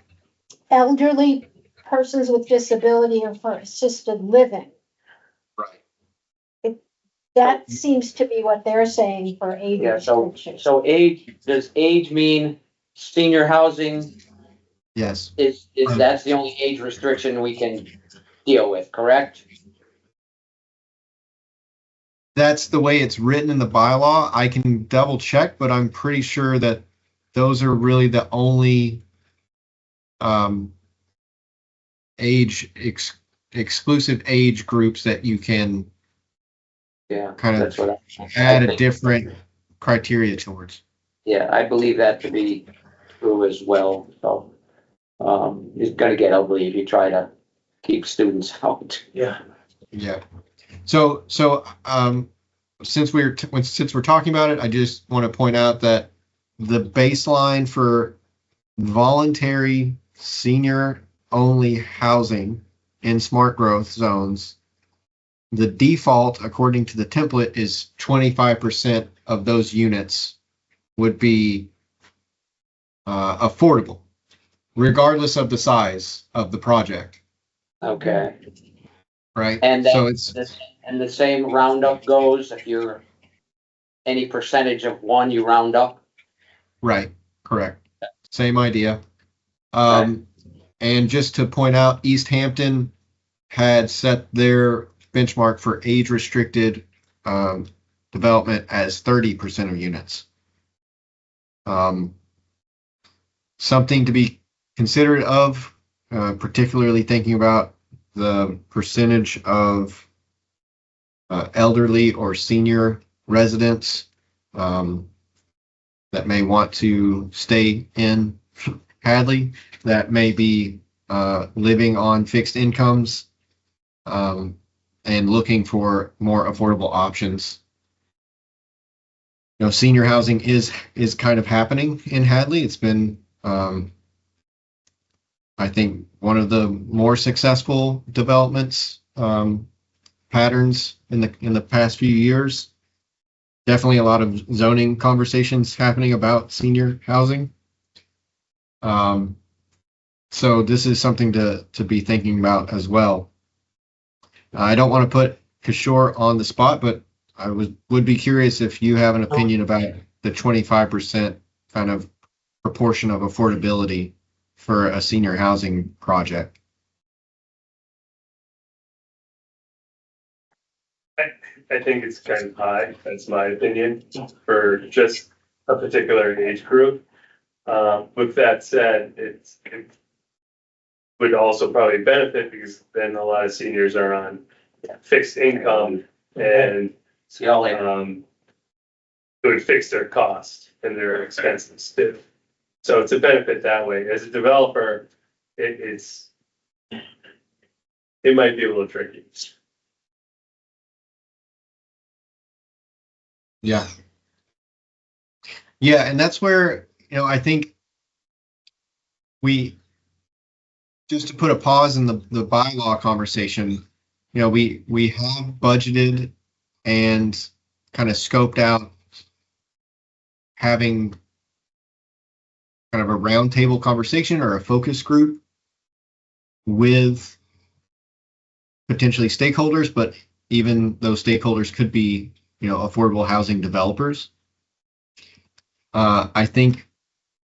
B: elderly persons with disability or for assisted living.
D: Right.
B: That seems to be what they're saying for age
C: Yeah,
B: restrictions.
C: so does age mean senior housing
D: Yes.
C: is that's the only age restriction we can deal with, correct?
D: That's the way it's written in the bylaw. I can double check, but I'm pretty sure that those are really the only exclusive age groups that you can
C: Yeah.
D: kind of
C: that's what I
D: add a
C: think.
D: different criteria towards.
C: Yeah, I believe that to be true as well, so. It's gonna get ugly if you try to keep students out.
E: Yeah.
D: Yeah. So since we're talking about it, I just want to point out that the baseline for voluntary senior only housing in smart growth zones, the default according to the template is 25% of those units would be affordable, regardless of the size of the project,
C: Okay,
D: right?
C: and
D: So
C: then,
D: it's
C: and the same roundup goes, if you're any percentage of one, you round up?
D: right, correct. Same idea. And just to point out, East Hampton had set their benchmark for age restricted development as 30% of units. Something to be considerate of, particularly thinking about the percentage of elderly or senior residents that may want to stay in Hadley, that may be living on fixed incomes and looking for more affordable options. Senior housing is kind of happening in Hadley. It's been, I think, one of the more successful developments patterns in the past few years. Definitely a lot of zoning conversations happening about senior housing. So this is something to be thinking about as well. I don't want to put Kishore on the spot, but I would be curious if you have an opinion about the 25% kind of proportion of affordability for a senior housing project.
F: I think it's kind of high, that's my opinion, for just a particular age group. With that said, it would also probably benefit because then a lot of seniors are on fixed income and
C: See y'all later.
F: it would fix their cost and their expenses too. So it's a benefit that way. As a developer, it might be a little tricky.
D: Yeah. Yeah, and that's where, I think we, just to put a pause in the bylaw conversation, we have budgeted and kind of scoped out having kind of a roundtable conversation or a focus group with potentially stakeholders, but even those stakeholders could be, affordable housing developers. I think,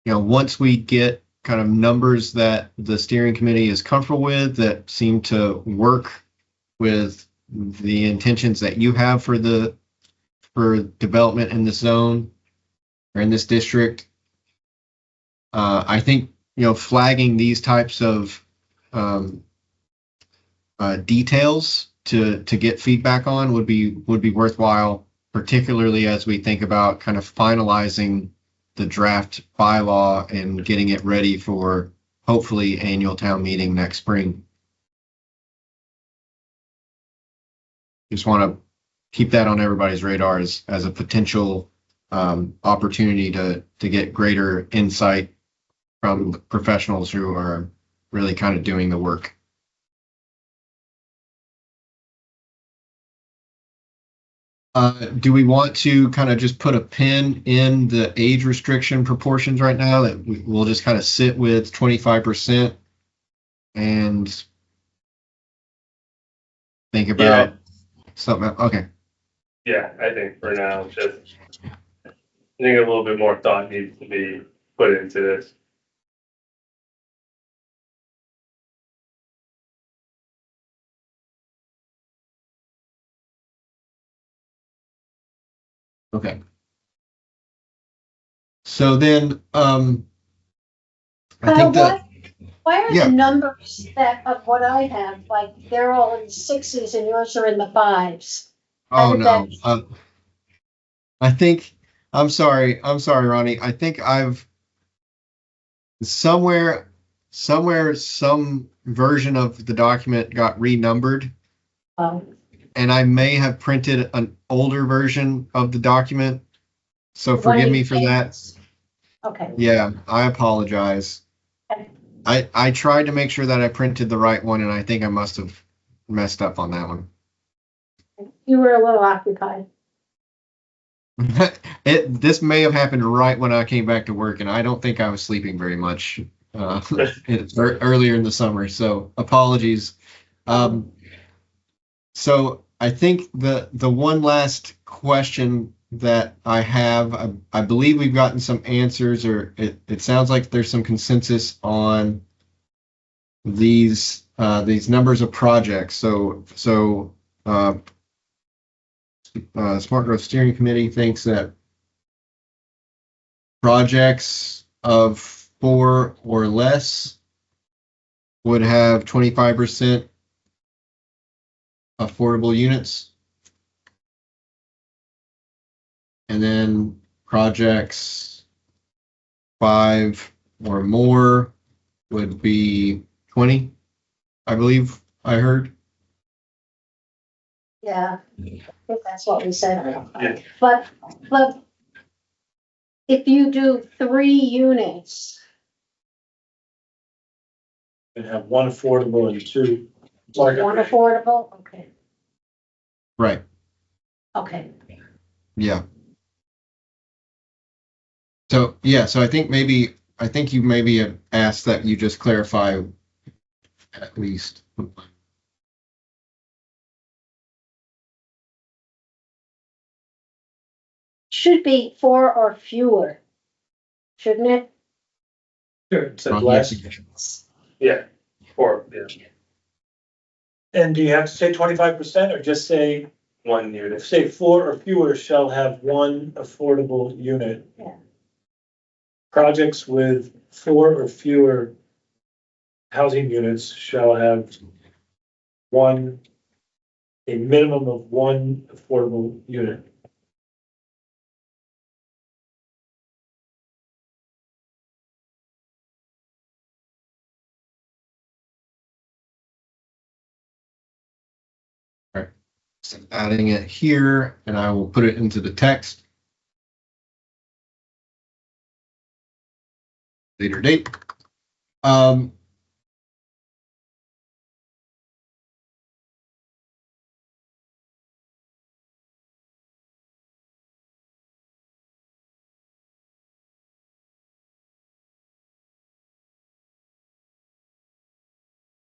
D: once we get kind of numbers that the steering committee is comfortable with, that seem to work with the intentions that you have for development in this zone or in this district, I think, flagging these types of details to get feedback on would be worthwhile, particularly as we think about kind of finalizing the draft bylaw and getting it ready for hopefully annual town meeting next spring. Just want to keep that on everybody's radar as a potential opportunity to get greater insight from professionals who are really kind of doing the work. Do we want to kind of just put a pin in the age restriction proportions right now, that we'll just kind of sit with 25% and think about something? Okay.
F: Yeah, I think for now, I think a little bit more thought needs to be put into this.
D: Okay. So then, I think that,
B: Why are
D: yeah.
B: the numbers of what I have, like, they're all in the 6s and yours are in the 5s?
D: oh
B: did
D: no,
B: that-
D: I think, I'm sorry, Ronnie. I think I've somewhere, some version of the document got renumbered, and I may have printed an older version of the document. So forgive me for that.
B: Okay.
D: Yeah, I apologize.
B: Okay.
D: I tried to make sure that I printed the right one, and I think I must have messed up on that one.
B: You were a little occupied.
D: This may have happened right when I came back to work, and I don't think I was sleeping very much earlier in the summer. So apologies. So I think the one last question that I have, I believe we've gotten some answers, or it sounds like there's some consensus on these numbers of projects. So Smart Growth Steering Committee thinks that projects of 4 or less would have 25% affordable units. And then projects 5 or more would be 20, I believe I heard.
B: Yeah, I think that's what we said.
F: Yeah.
B: But if you do 3 units,
E: And have one affordable and two.
B: one affordable, okay.
D: Right,
B: Okay,
D: yeah. So, yeah, so I think you maybe have asked that you just clarify at least.
B: should be 4 or fewer, shouldn't it?
E: Sure, it said
D: on the
E: less.
D: execution.
F: Yeah, or, yeah,
E: And do you have to say 25% or just say,
F: 1 unit.
E: say 4 or fewer shall have one affordable unit?
B: Yeah.
E: Projects with 4 or fewer housing units shall have a minimum of one affordable unit.
D: So adding it here, and I will put it into the text. Later date.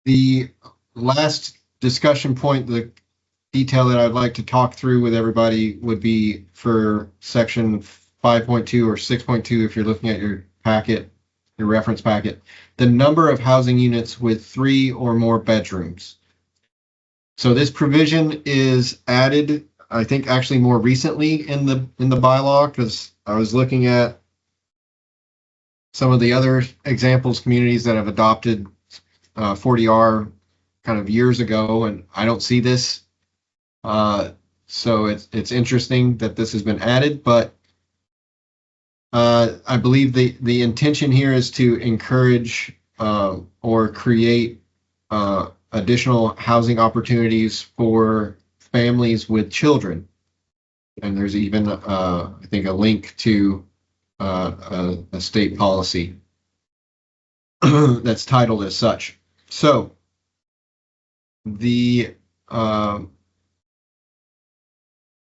D: The last discussion point, the detail that I'd like to talk through with everybody would be for section 5.2 or 6.2, if you're looking at your packet, your reference packet, the number of housing units with 3 or more bedrooms. So this provision is added, I think, actually more recently in the bylaw, because I was looking at some of the other examples, communities that have adopted 40R kind of years ago, and I don't see this. So it's interesting that this has been added, but I believe the intention here is to encourage or create additional housing opportunities for families with children. And there's even, I think, a link to a state policy that's titled as such. So the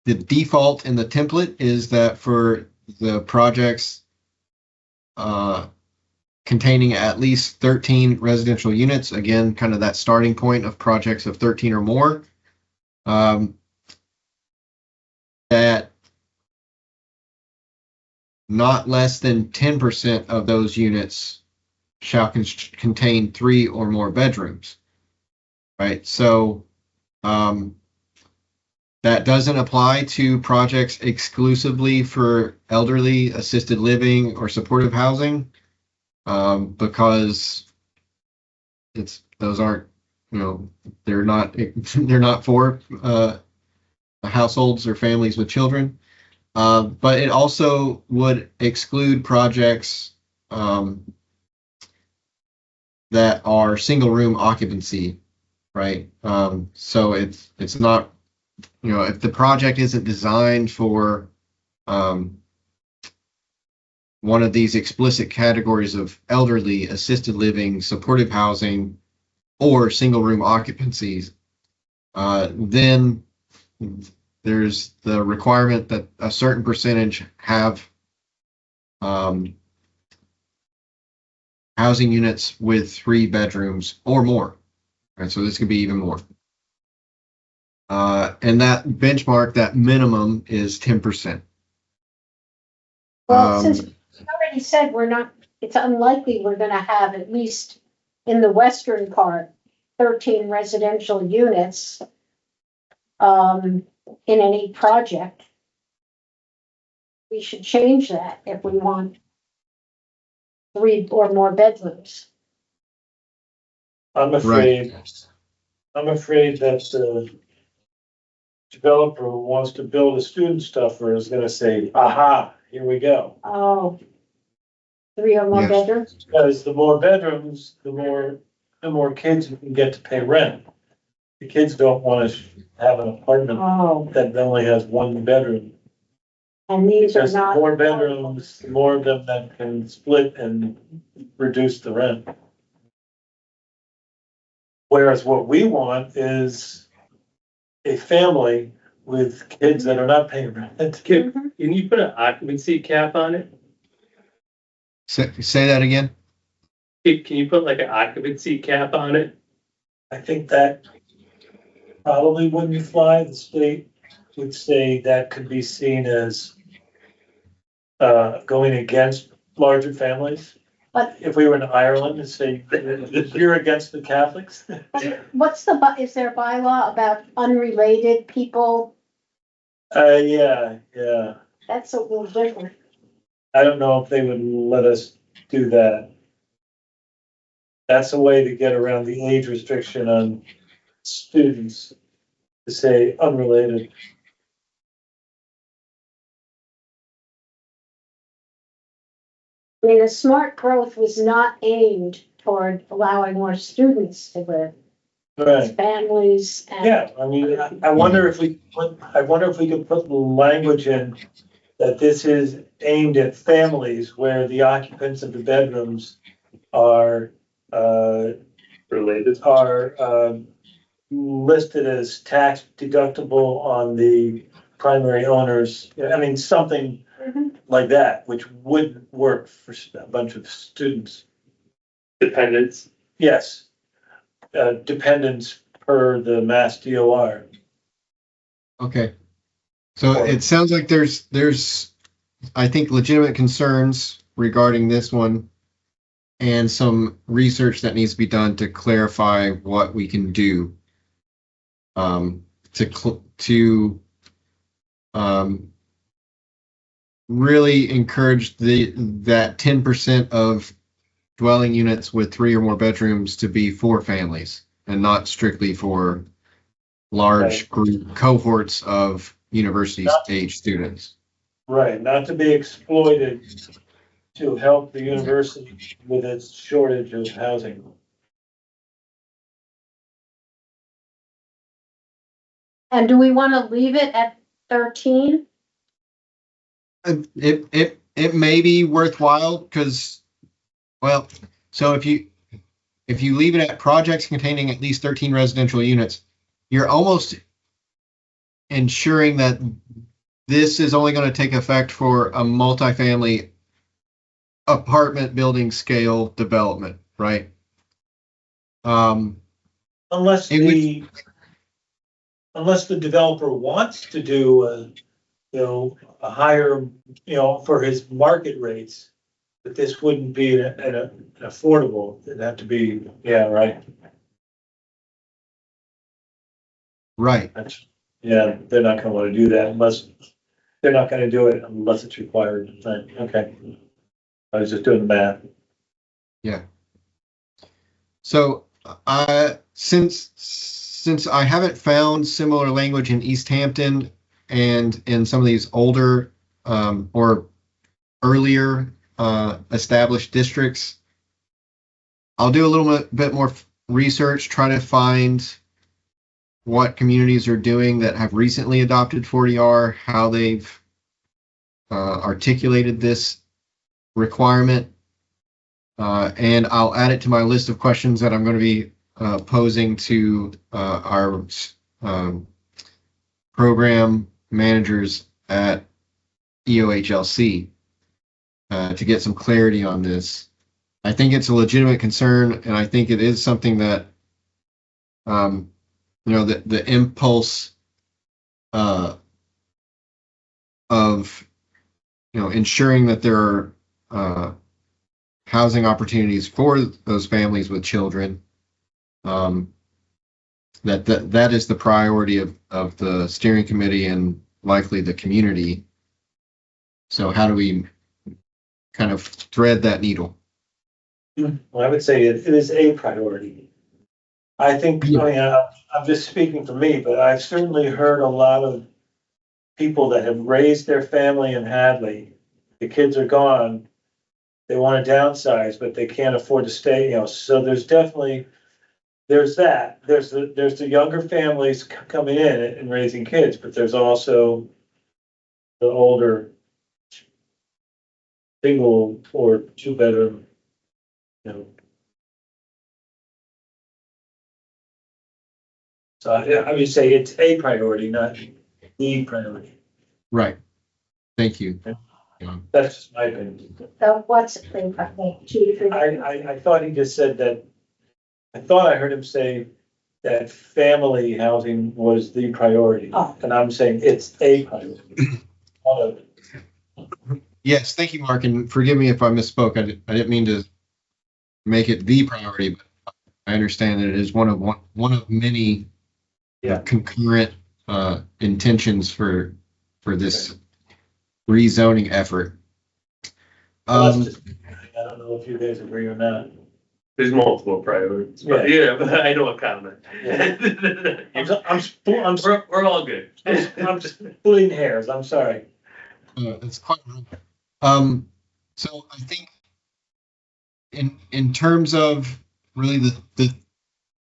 D: default in the template is that for the projects containing at least 13 residential units, again, kind of that starting point of projects of 13 or more, that not less than 10% of those units shall contain 3 or more bedrooms. Right. So that doesn't apply to projects exclusively for elderly, assisted living, or supportive housing, because those aren't, they're not for households or families with children. But it also would exclude projects that are single room occupancy, right? So it's not, if the project isn't designed for one of these explicit categories of elderly, assisted living, supportive housing, or single room occupancies, then there's the requirement that a certain percentage have housing units with 3 bedrooms or more. Right, so this could be even more. And that benchmark, that minimum is 10%.
B: Well, since we already said it's unlikely we're gonna have, at least in the western part, 13 residential units in any project. We should change that if we want 3 or more bedrooms.
E: I'm afraid that the developer who wants to build a student stuffer is gonna say, aha, here we go.
B: Oh, 3 or more
D: Yes.
B: bedrooms?
E: Because the more bedrooms, the more kids you can get to pay rent. The kids don't wanna have an apartment
B: Oh,
E: that only has 1 bedroom.
B: and these are
E: Because the
B: not.
E: more bedrooms, the more of them that can split and reduce the rent. Whereas what we want is a family with kids that are not paying rent.
F: Can,
B: Mhm.
F: can you put an occupancy cap on it?
D: Say that again.
F: Can you put like an occupancy cap on it?
E: I think that probably wouldn't fly. The state would say that could be seen as going against larger families.
B: But-
E: if we were in Ireland and say, you're against the Catholics.
B: What's is there a bylaw about unrelated people?
E: Yeah.
B: That's a little different.
E: I don't know if they would let us do that. That's a way to get around the age restriction on students, to say unrelated.
B: I mean, the smart growth was not aimed toward allowing more students to live,
E: Right.
B: families and.
E: Yeah, I mean, I wonder if we could put language in that this is aimed at families where the occupants of the bedrooms are,
F: Related?
E: listed as tax deductible on the primary owners. I mean, something
B: Mhm.
E: like that, which would work for a bunch of students.
F: Dependents?
E: Yes, dependents per the Mass DOR.
D: Okay. So it sounds like there's I think legitimate concerns regarding this one and some research that needs to be done to clarify what we can do to really encourage that 10% of dwelling units with 3 or more bedrooms to be for families and not strictly for large group cohorts of university age students.
E: Right, not to be exploited to help the university with its shortage of housing.
B: And do we want to leave it at 13?
D: It may be worthwhile because, well, so if you leave it at projects containing at least 13 residential units, you're almost ensuring that this is only going to take effect for a multifamily apartment building scale development, right?
E: Unless the developer wants to do a higher, for his market rates, but this wouldn't be an affordable, it'd have to be, yeah, right.
D: Right.
E: Yeah, they're not gonna wanna do that unless, they're not gonna do it unless it's required, right, okay. I was just doing the math.
D: Yeah. So since I haven't found similar language in East Hampton and in some of these older or earlier established districts, I'll do a little bit more research, try to find what communities are doing that have recently adopted 40R, how they've articulated this requirement, and I'll add it to my list of questions that I'm going to be posing to our program managers at EOHLC to get some clarity on this. I think it's a legitimate concern, and I think it is something that, the impulse of, ensuring that there are housing opportunities for those families with children, that is the priority of the steering committee and likely the community. So how do we kind of thread that needle?
E: Well, I would say it is a priority. I think, I'm just speaking for me, but I've certainly heard a lot of people that have raised their family in Hadley. The kids are gone. They want to downsize, but they can't afford to stay, so there's definitely, there's that. There's the younger families coming in and raising kids, but there's also the older single or 2-bedroom, So I would say it's a priority, not the priority.
D: Right. Thank you.
E: That's just my opinion.
B: So what's, I think, 2 to 3.
E: I thought he just said that, I thought I heard him say that family housing was the priority.
B: Oh.
E: And I'm saying it's a priority. One of it.
D: Yes, thank you, Mark, and forgive me if I misspoke. I didn't mean to make it the priority, but I understand that it is one of many
E: Yeah.
D: concurrent intentions for this rezoning effort.
E: Well, that's just- I don't know if you guys agree or not.
F: There's multiple priorities, but yeah, but I know a comment. We're all good.
E: I'm just splitting hairs, I'm sorry.
D: That's quite so I think in terms of really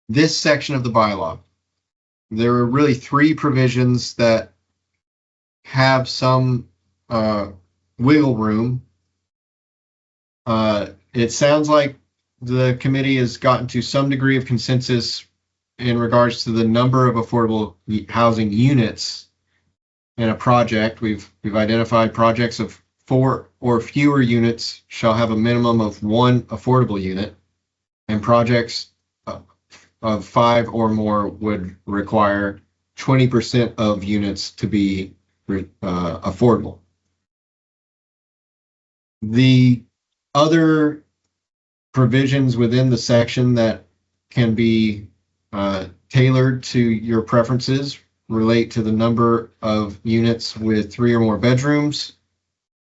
D: this section of the bylaw, there are really 3 provisions that have some wiggle room. It sounds like the committee has gotten to some degree of consensus in regards to the number of affordable housing units in a project. We've identified projects of 4 or fewer units shall have a minimum of 1 affordable unit, and projects of 5 or more would require 20% of units to be affordable. The other provisions within the section that can be tailored to your preferences relate to the number of units with 3 or more bedrooms.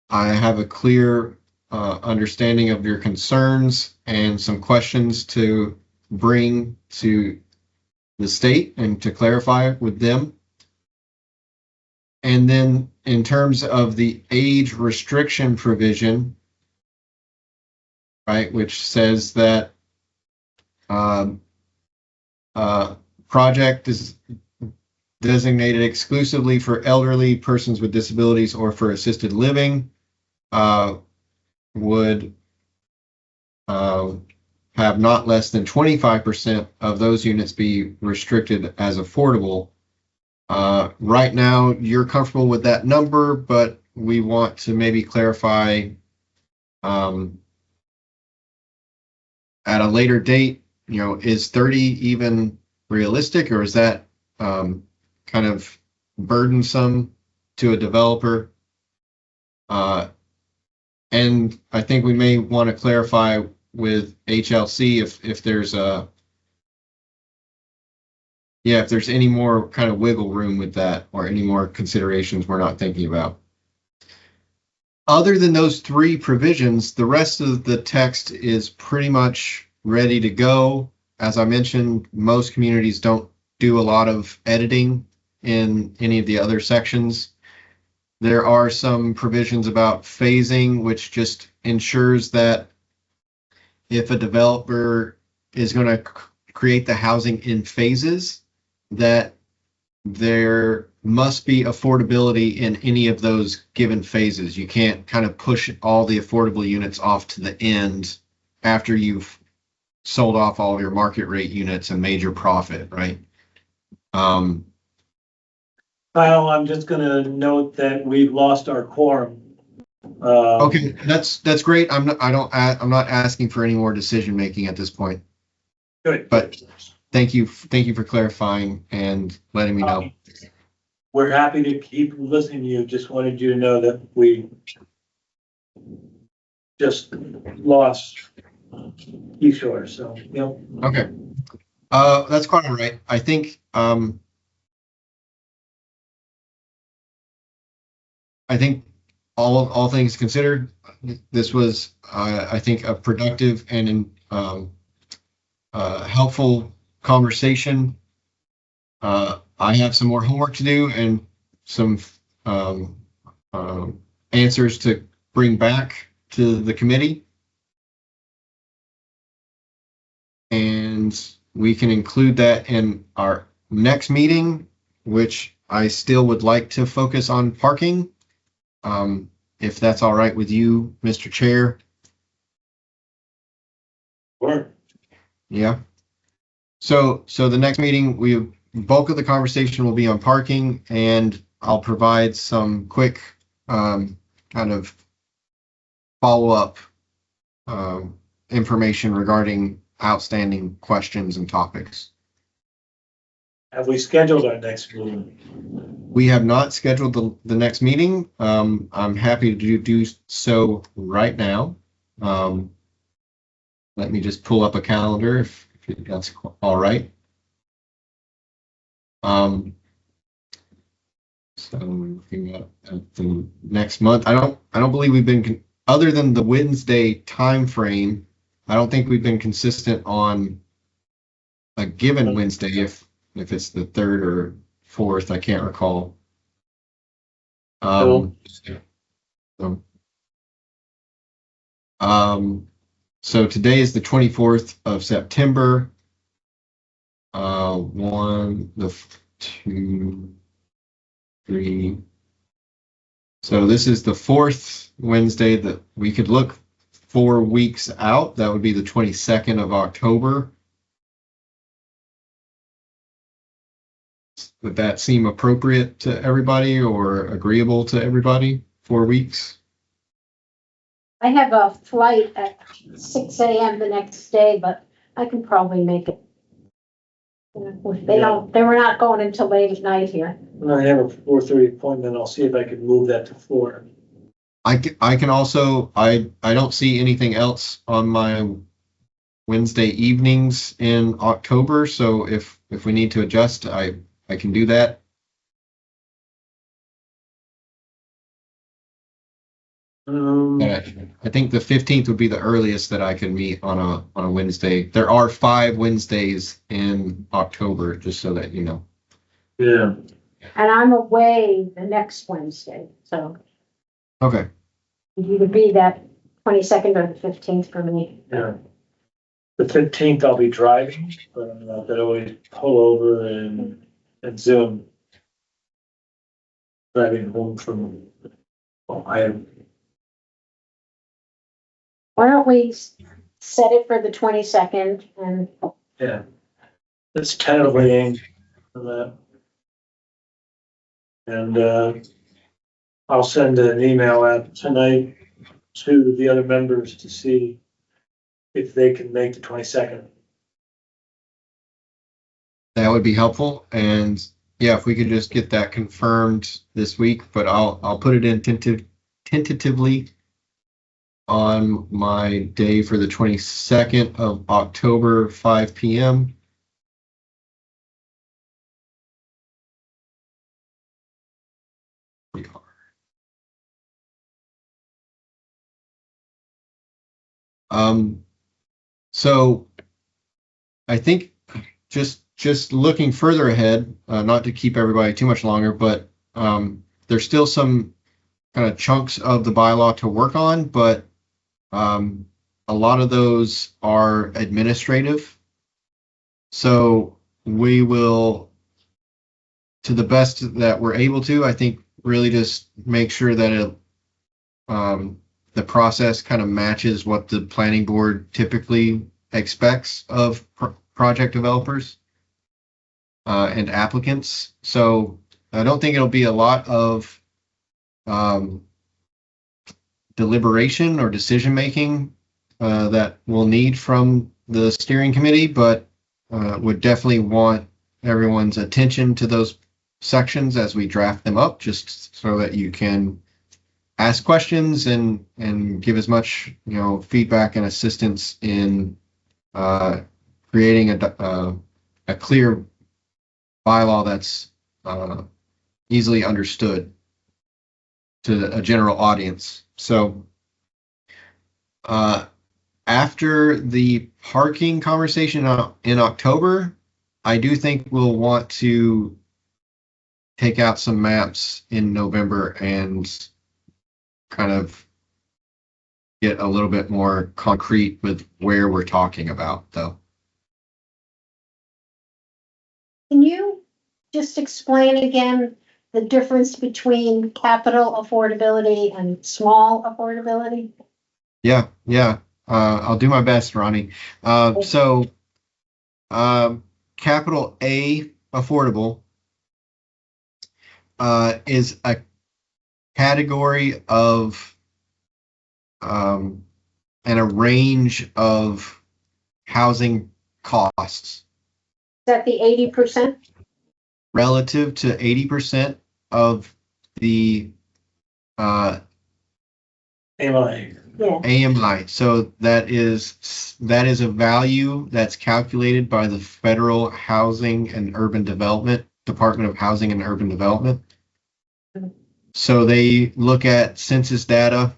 D: I have a clear understanding of your concerns and some questions to bring to the state and to clarify with them. And then in terms of the age restriction provision, right, which says that project is designated exclusively for elderly persons with disabilities or for assisted living, would have not less than 25% of those units be restricted as affordable. Right now, you're comfortable with that number, but we want to maybe clarify at a later date, is 30 even realistic, or is that kind of burdensome to a developer? And I think we may want to clarify with HLC if there's if there's any more kind of wiggle room with that or any more considerations we're not thinking about. Other than those 3 provisions, the rest of the text is pretty much ready to go. As I mentioned, most communities don't do a lot of editing in any of the other sections. There are some provisions about phasing, which just ensures that if a developer is going to create the housing in phases, that there must be affordability in any of those given phases. You can't kind of push all the affordable units off to the end after you've sold off all of your market rate units and made your profit, right?
E: Kyle, I'm just gonna note that we've lost our quorum.
D: Okay, that's great. I'm not asking for any more decision making at this point.
E: Good.
D: But thank you for clarifying and letting me know.
E: We're happy to keep listening to you. Just wanted you to know that we just lost East Shore, so,
D: Okay. That's quite all right. I think all things considered, this was I think a productive and helpful conversation. I have some more homework to do and some answers to bring back to the committee. And we can include that in our next meeting, which I still would like to focus on parking. If that's all right with you, Mr. Chair.
E: Sure.
D: Yeah. So the next meeting, bulk of the conversation will be on parking, and I'll provide some quick kind of follow-up information regarding outstanding questions and topics.
E: Have we scheduled our next meeting?
D: We have not scheduled the next meeting. I'm happy to do so right now. Let me just pull up a calendar if that's all right. So looking at the next month, I don't believe we've been other than the Wednesday time frame. I don't think we've been consistent on a given Wednesday if it's the 3rd or 4th. I can't recall. So today is the 24th of September. 1, 2, 3. So this is the 4th Wednesday that we could look 4 weeks out. That would be the 22nd of October. Would that seem appropriate to everybody or agreeable to everybody? 4 weeks?
B: I have a flight at 6 a.m. the next day, but I can probably make it. They were not going until late at night here.
E: When I have a 4:30 appointment, I'll see if I can move that to 4.
D: I can also, I don't see anything else on my Wednesday evenings in October. So if we need to adjust, I can do that. I think the 15th would be the earliest that I can meet on a Wednesday. There are 5 Wednesdays in October, just so that you know.
E: Yeah.
B: And I'm away the next Wednesday, so
D: Okay.
B: it would be that 22nd or the 15th for me.
E: Yeah. The 15th I'll be driving, but I could always pull over and Zoom. Driving home from Ohio.
B: Why don't we set it for the 22nd and
E: Yeah. Let's tentatively aim for that. And I'll send an email out tonight to the other members to see if they can make the 22nd.
D: That would be helpful. And yeah, if we could just get that confirmed this week, but I'll put it in tentatively on my day for the 22nd of October, 5 p.m. So I think just looking further ahead, not to keep everybody too much longer, but there's still some kind of chunks of the bylaw to work on, but a lot of those are administrative. So we will, to the best that we're able to, I think, really just make sure that the process kind of matches what the planning board typically expects of project developers and applicants. So I don't think it'll be a lot of deliberation or decision making that we'll need from the steering committee, but would definitely want everyone's attention to those sections as we draft them up, just so that you can ask questions and give as much feedback and assistance in creating a clear bylaw that's easily understood to a general audience. So after the parking conversation in October, I do think we'll want to take out some maps in November and kind of get a little bit more concrete with where we're talking about, though.
B: can you just explain again the difference between capital affordability and small affordability?
D: Yeah. I'll do my best, Ronnie. So capital A affordable is a category of and a range of housing costs
B: Is that the 80%?
D: relative to 80% of the
E: Am I?
B: Yeah.
D: AMI. So that is a value that's calculated by the Federal Housing and Urban Development, Department of Housing and Urban Development. So they look at census data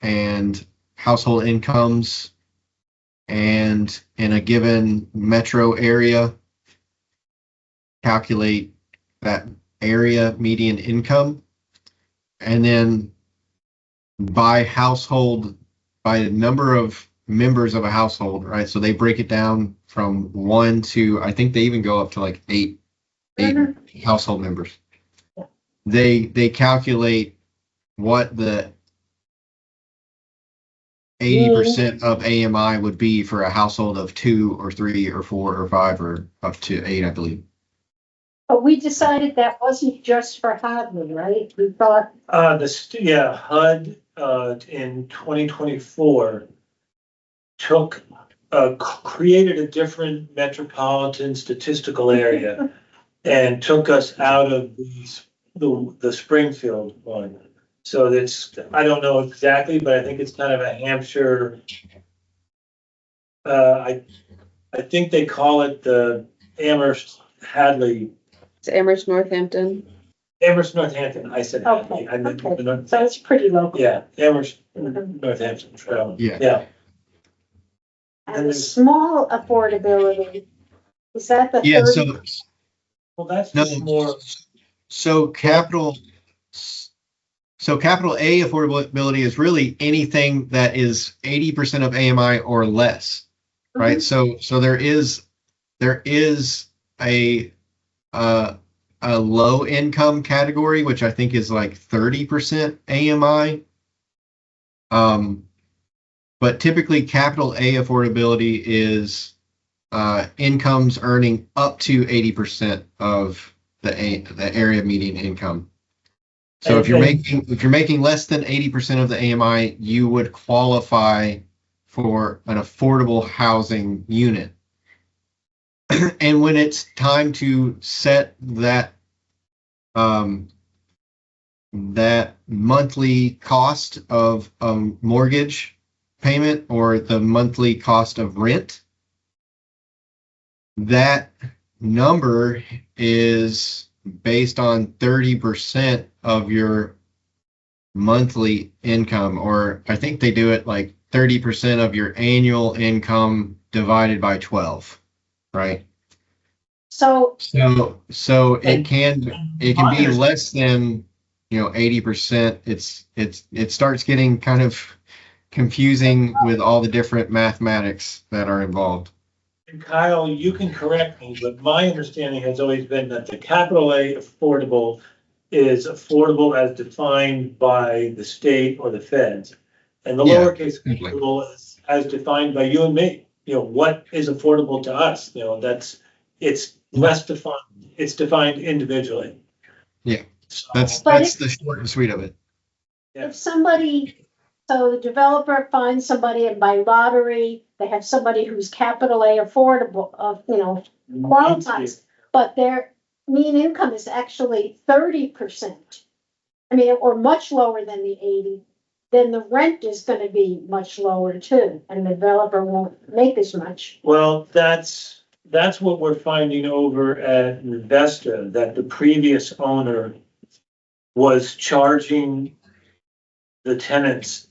D: and household incomes, and in a given metro area, calculate that area median income, and then by household, by the number of members of a household, right? So they break it down from 1 to, I think they even go up to like 8 household members. They calculate what the 80% of AMI would be for a household of 2 or 3 or 4 or 5 or up to 8, I believe.
B: But we decided that wasn't just for Hadley, right? We thought,
E: HUD, in 2024 created a different metropolitan statistical area and took us out of the Springfield one. So that's, I don't know exactly, but I think it's kind of a Hampshire. I think they call it the Amherst Hadley,
G: It's Amherst, Northampton.
E: Amherst Northampton. I said Hadley.
B: okay,
E: I meant
B: okay.
E: North-
B: So it's pretty local.
E: Yeah, Amherst Northampton. So,
D: Yeah.
E: yeah.
B: And the small affordability, is that the
D: Yeah,
B: 30?
E: Well, that's
D: No.
E: just more.
D: So capital A affordability is really anything that is 80% of AMI or less, right? So there is a low income category, which I think is like 30% AMI. But typically capital A affordability is incomes earning up to 80% of the area median income. So if you're making less than 80% of the AMI, you would qualify for an affordable housing unit. And when it's time to set that that monthly cost of mortgage payment or the monthly cost of rent, that number is based on 30% of your monthly income, or I think they do it like 30% of your annual income divided by 12, right?
B: So,
D: So it can be less than 80%. It starts getting kind of confusing with all the different mathematics that are involved.
E: And Kyle, you can correct me, but my understanding has always been that the capital A affordable is affordable as defined by the state or the feds. And the
D: Yeah,
E: lowercase affordable is as defined by you and me. What is affordable to us? It's less defined. It's defined individually.
D: Yeah.
E: So,
D: That's the short and sweet of it.
E: Yeah.
B: if somebody, so the developer finds somebody and by lottery, they have somebody who's capital A affordable, qualifies, but their mean income is actually 30%. I mean, or much lower than the 80, then the rent is gonna be much lower too, and the developer won't make as much.
E: Well, that's what we're finding over at Vesta, that the previous owner was charging the tenants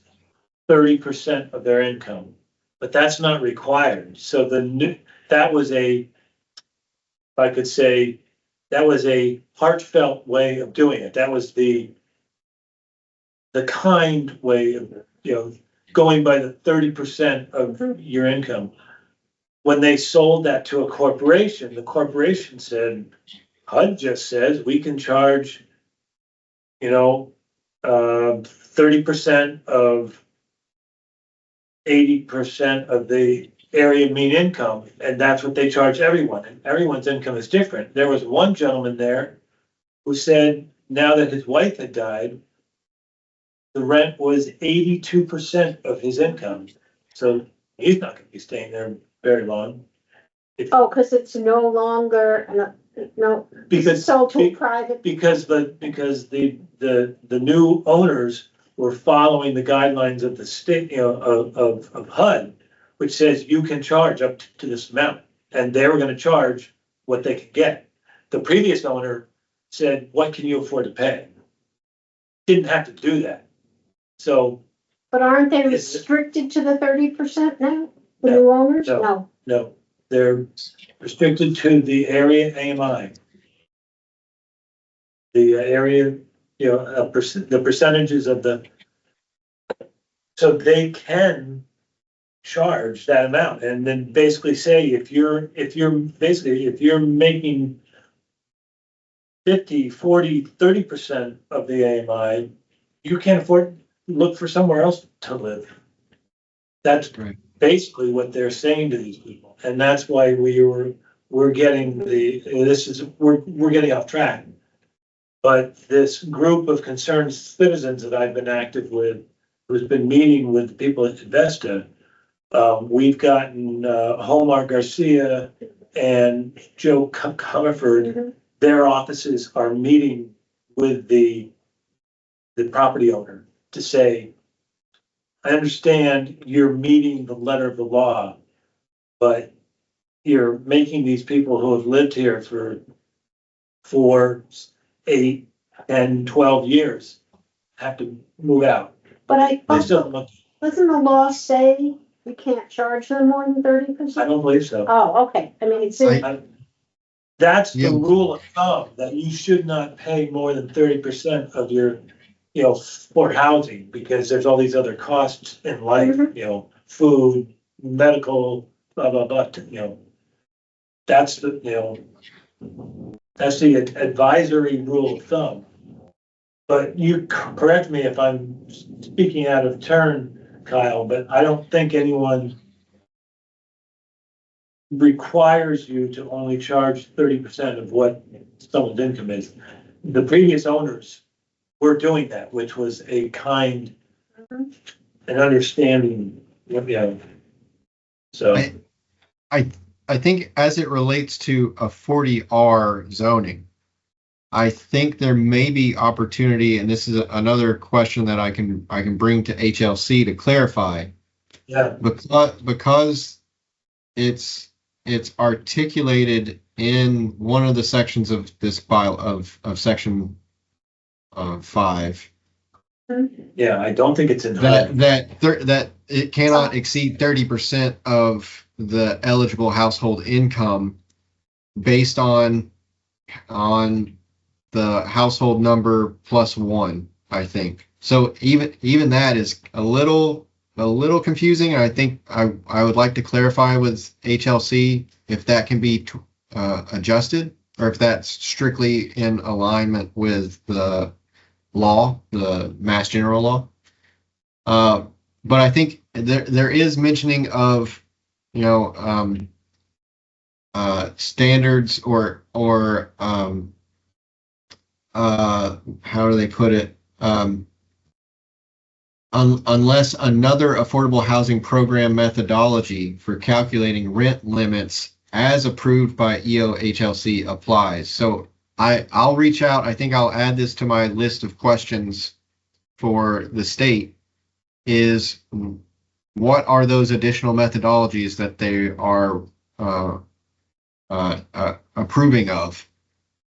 E: 30% of their income, but that's not required. So that was if I could say, that was a heartfelt way of doing it. That was the kind way of, going by the 30% of your income. When they sold that to a corporation, the corporation said, HUD just says we can charge, 30% of 80% of the area mean income, and that's what they charge everyone. And everyone's income is different. There was one gentleman there who said now that his wife had died, the rent was 82% of his income. So he's not gonna be staying there very long.
B: Oh, because it's no longer, no,
E: Because,
B: sold to a private.
E: because the new owners were following the guidelines of the state, of HUD, which says you can charge up to this amount, and they were gonna charge what they could get. The previous owner said, what can you afford to pay? Didn't have to do that. So,
B: But aren't they
E: Is it-
B: restricted to the 30% now? The
E: No,
B: new owners?
E: no.
B: No.
E: no, they're restricted to the area AMI. The area, the percentages of the, so they can charge that amount and then basically say, if you're making 50, 40, 30% of the AMI, you can't afford, look for somewhere else to live. That's
D: Right.
E: basically what they're saying to these people. And that's why we're getting we're getting off track. But this group of concerned citizens that I've been active with, who's been meeting with people at Investa, we've gotten Hallmark Garcia and Joe Comerford.
B: Mhm.
E: Their offices are meeting with the property owner to say, I understand you're meeting the letter of the law, but you're making these people who have lived here for 4, 8, and 12 years have to move out.
B: But
E: They still, look-
B: doesn't the law say you can't charge them more than
E: I
B: 30%?
E: don't believe so.
B: Oh, okay. I mean, it's in,
E: That's the
D: Yeah.
E: rule of thumb, that you should not pay more than 30% of your, for housing, because there's all these other costs in life,
B: Mhm.
E: Food, medical, blah, blah, blah, that's that's the advisory rule of thumb. But you correct me if I'm speaking out of turn, Kyle, but I don't think anyone requires you to only charge 30% of what someone's income is. The previous owners were doing that, which was a kind
B: Mhm.
E: and understanding, so.
D: I think as it relates to a 40R zoning, I think there may be opportunity, and this is another question that I can bring to HLC to clarify.
E: Yeah,
D: Because it's articulated in one of the sections of this file of section 5
E: yeah, I don't think it's in.
D: that it cannot exceed 30% of the eligible household income based on the household number plus 1, I think. So even that is a little confusing, and I think I would like to clarify with HLC if that can be adjusted, or if that's strictly in alignment with the law, the Mass General Law. But I think there is mentioning of standards or how do they put it? Unless another affordable housing program methodology for calculating rent limits as approved by EOHLC applies. So I'll reach out. I think I'll add this to my list of questions for the state, is what are those additional methodologies that they are approving of,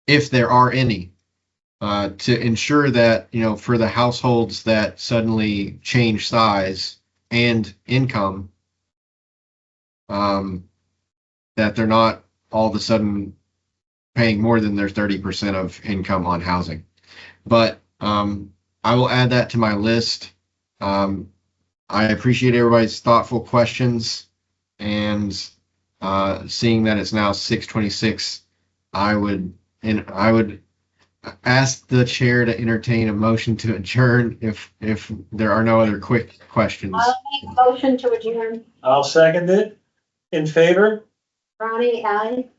D: if there are any, to ensure that, for the households that suddenly change size and income, that they're not all of a sudden paying more than their 30% of income on housing. But I will add that to my list. I appreciate everybody's thoughtful questions, and seeing that it's now 6:26, I would ask the chair to entertain a motion to adjourn if there are no other quick questions.
B: I'll make a motion to adjourn.
E: I'll second it. In favor?
B: Ronnie, aye.